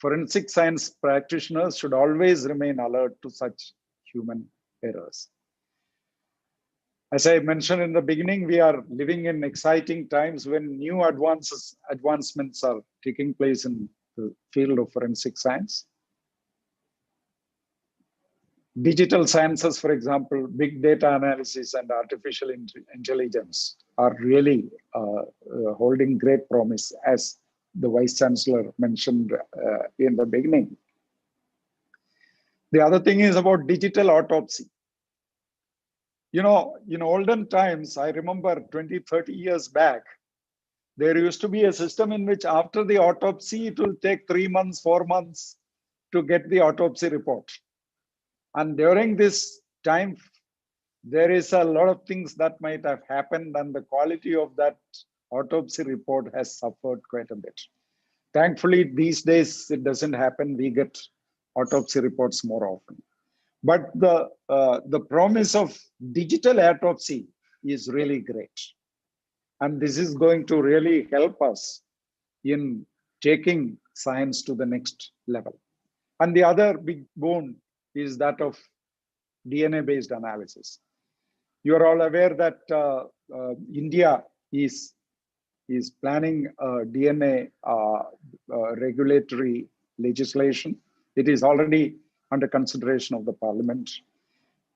Forensic science practitioners should always remain alert to such human errors. As I mentioned in the beginning, we are living in exciting times when new advancements are taking place in the field of forensic science. Digital sciences, for example, big data analysis and artificial intelligence are really holding great promise, as the Vice Chancellor mentioned in the beginning. The other thing is about digital autopsy. You know, in olden times, I remember 20, 30 years back, there used to be a system in which after the autopsy, it will take 3 months, 4 months to get the autopsy report. And during this time, there is a lot of things that might have happened, and the quality of that autopsy report has suffered quite a bit. Thankfully, these days, it doesn't happen. We get autopsy reports more often. But the promise of digital autopsy is really great. And this is going to really help us in taking science to the next level. And the other big boon is that of DNA-based analysis. You are all aware that India is planning DNA regulatory legislation. It is already under consideration of the Parliament.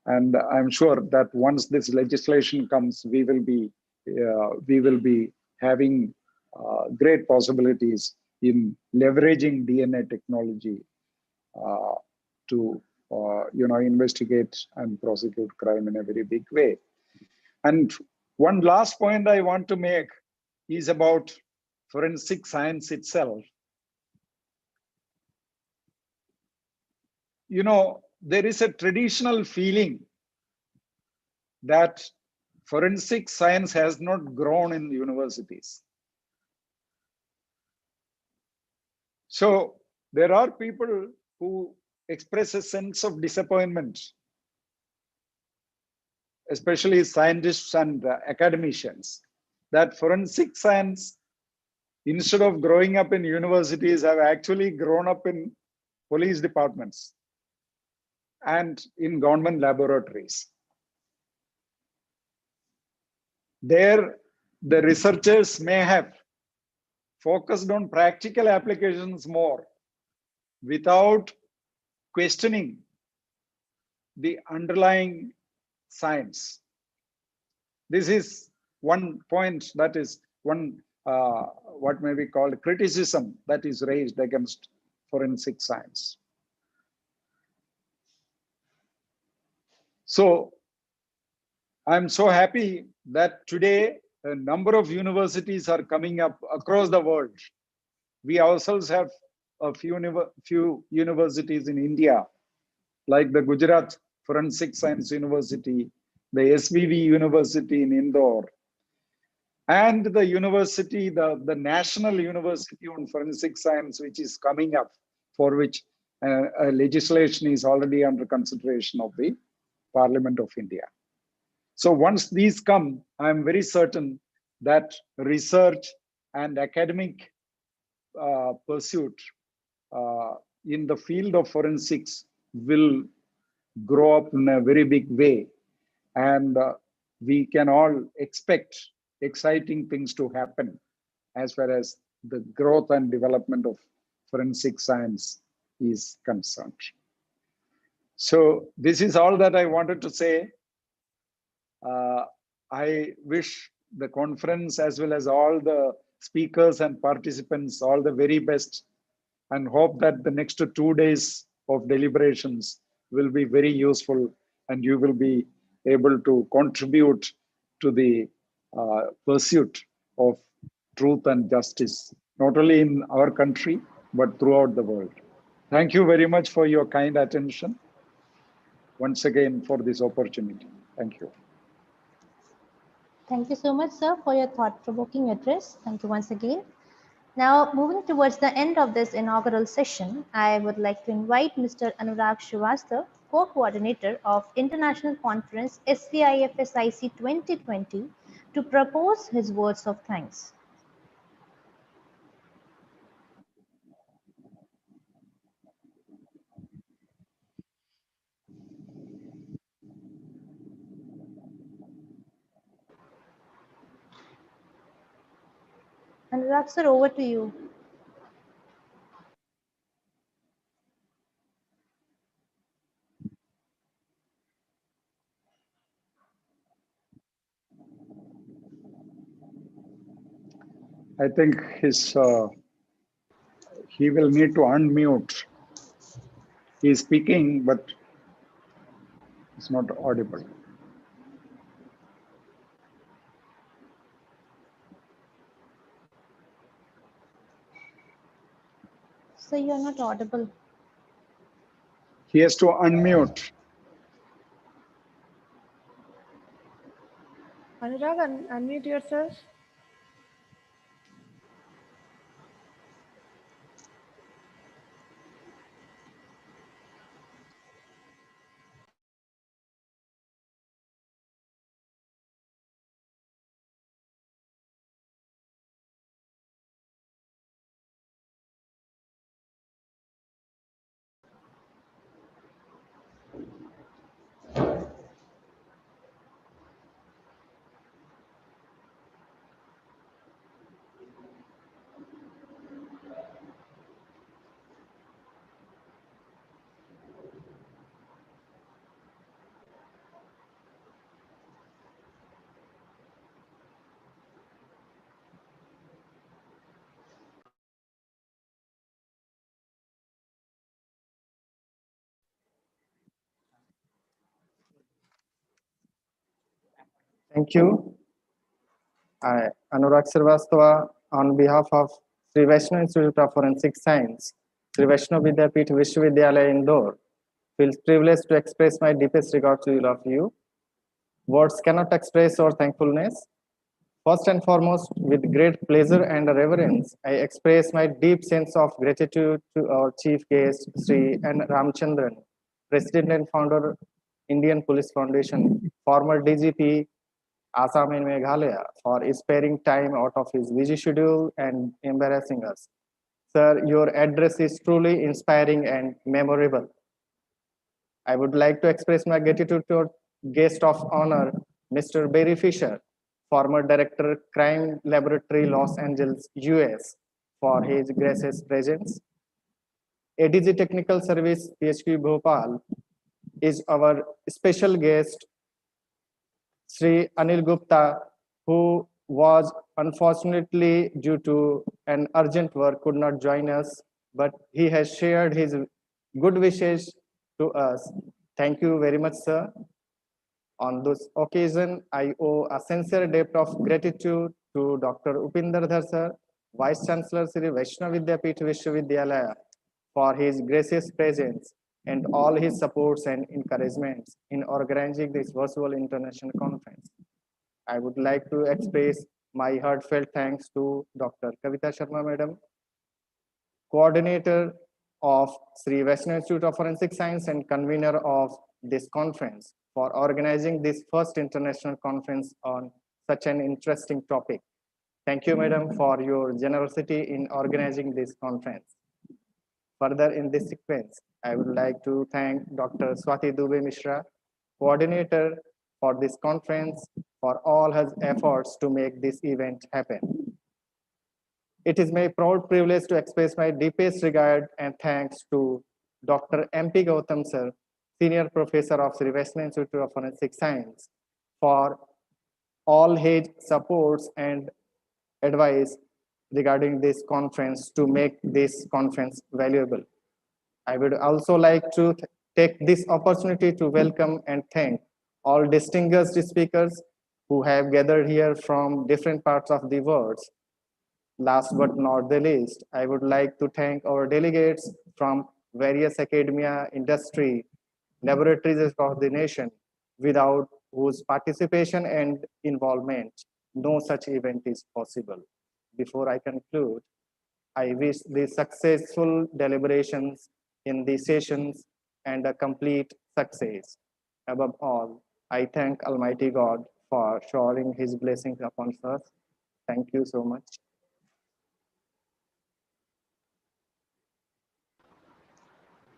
And I'm sure that once this legislation comes, we will be having great possibilities in leveraging DNA technology to investigate and prosecute crime in a very big way. And one last point I want to make is about forensic science itself. You know, there is a traditional feeling that forensic science has not grown in universities. So there are people who express a sense of disappointment, especially scientists and academicians, that forensic science, instead of growing up in universities, have actually grown up in police departments and in government laboratories. There, the researchers may have focused on practical applications more without questioning the underlying science. This is one point, that is one what may be called criticism that is raised against forensic science. So I'm so happy that today a number of universities are coming up across the world. We ourselves have a few universities in India, like the Gujarat Forensic Science University, the SVV University in Indore, and the university, the National University on Forensic Science, which is coming up, for which legislation is already under consideration of the Parliament of India. So once these come, I'm very certain that research and academic pursuit in the field of forensics will grow up in a very big way. And we can all expect exciting things to happen as far as the growth and development of forensic science is concerned. So this is all that I wanted to say. I wish the conference as well as all the speakers and participants all the very best, and hope that the next 2 days of deliberations will be very useful and you will be able to contribute to the pursuit of truth and justice, not only in our country, but throughout the world. Thank you very much for your kind attention. Once again, for this opportunity. Thank you. Thank you so much, sir, for your thought-provoking address. Thank you once again. Now, moving towards the end of this inaugural session, I would like to invite Mr. Anurag Srivastava, co-coordinator of International Conference SVIFSIC 2020, to propose his words of thanks. Anurag sir, over to you. I think he will need to unmute. He is speaking, but it's not audible. Sir, you are not audible. He has to unmute. Anurag, unmute yourself. Thank you. I, Anurag Srivastava, on behalf of Sri Vaishnav Institute of Forensic Science, Sri Vaishnav Vidyapeeth Vishwavidyalaya Indore, feels privileged to express my deepest regard to all of you. Words cannot express our thankfulness. First and foremost, with great pleasure and reverence, I express my deep sense of gratitude to our chief guest, Sri N. Ramchandran, President and Founder, Indian Police Foundation, former DGP, Assam and Meghalaya, for sparing time out of his busy schedule and embarrassing us. Sir, your address is truly inspiring and memorable. I would like to express my gratitude to our guest of honor, Mr. Barry Fisher, former Director, Crime Laboratory, Los Angeles, US, for his gracious presence. ADG Technical Service, PHQ Bhopal, is our special guest, Sri Anil Gupta, who was unfortunately due to an urgent work could not join us, but he has shared his good wishes to us. Thank you very much, sir. On this occasion, I owe a sincere debt of gratitude to Dr. Upinder Dhar sir, Vice Chancellor Sri Vaishnav Vidyapeeth Vishwavidyalaya, for his gracious presence and all his supports and encouragements in organizing this virtual international conference. I would like to express my heartfelt thanks to Dr. Kavita Sharma Madam, coordinator of Sri Vaishnav Institute of Forensic Science and convener of this conference, for organizing this first international conference on such an interesting topic. Thank you, Madam, for your generosity in organizing this conference. Further in this sequence, I would like to thank Dr. Swati Dubey Mishra, coordinator for this conference, for all his efforts to make this event happen. It is my proud privilege to express my deepest regard and thanks to Dr. M.P. Gautam sir, Senior Professor of Sri Vaishnav Institute of Forensic Science, for all his supports and advice regarding this conference to make this conference valuable. I would also like to take this opportunity to welcome and thank all distinguished speakers who have gathered here from different parts of the world. Last but not the least, I would like to thank our delegates from various academia, industry, laboratories across the nation, without whose participation and involvement, no such event is possible. Before I conclude, I wish the successful deliberations in these sessions and a complete success. Above all, I thank Almighty God for showering His blessings upon us. Thank you so much.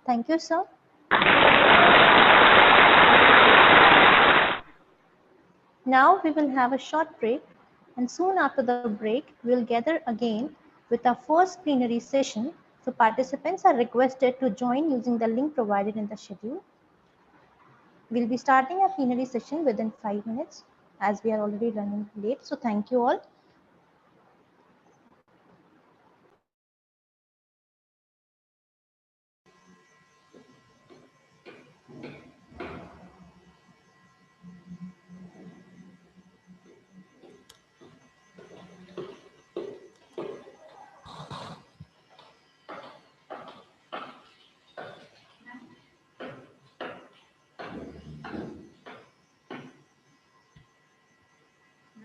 Thank you, sir. Now we will have a short break, and soon after the break, we will gather again with our first plenary session. So participants are requested to join using the link provided in the schedule. We'll be starting our plenary session within 5 minutes as we are already running late. So thank you all.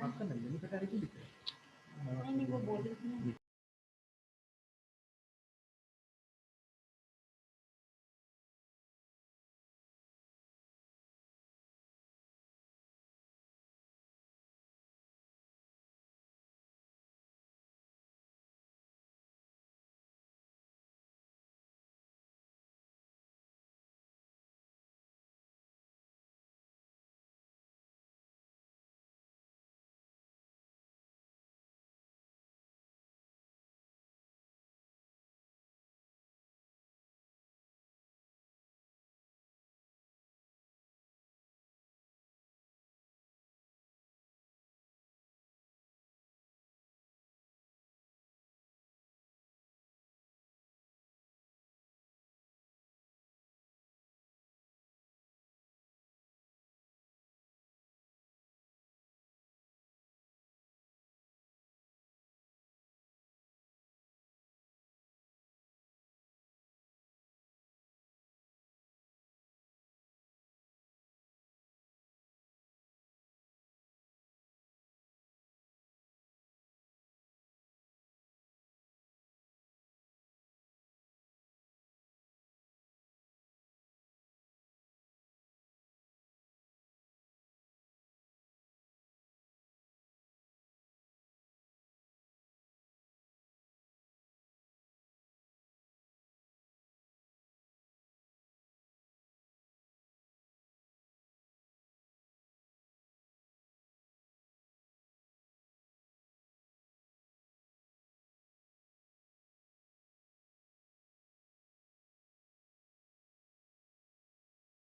आपका नंदनी का तारीख ही दिख रहा है। नहीं वो बोल रही थी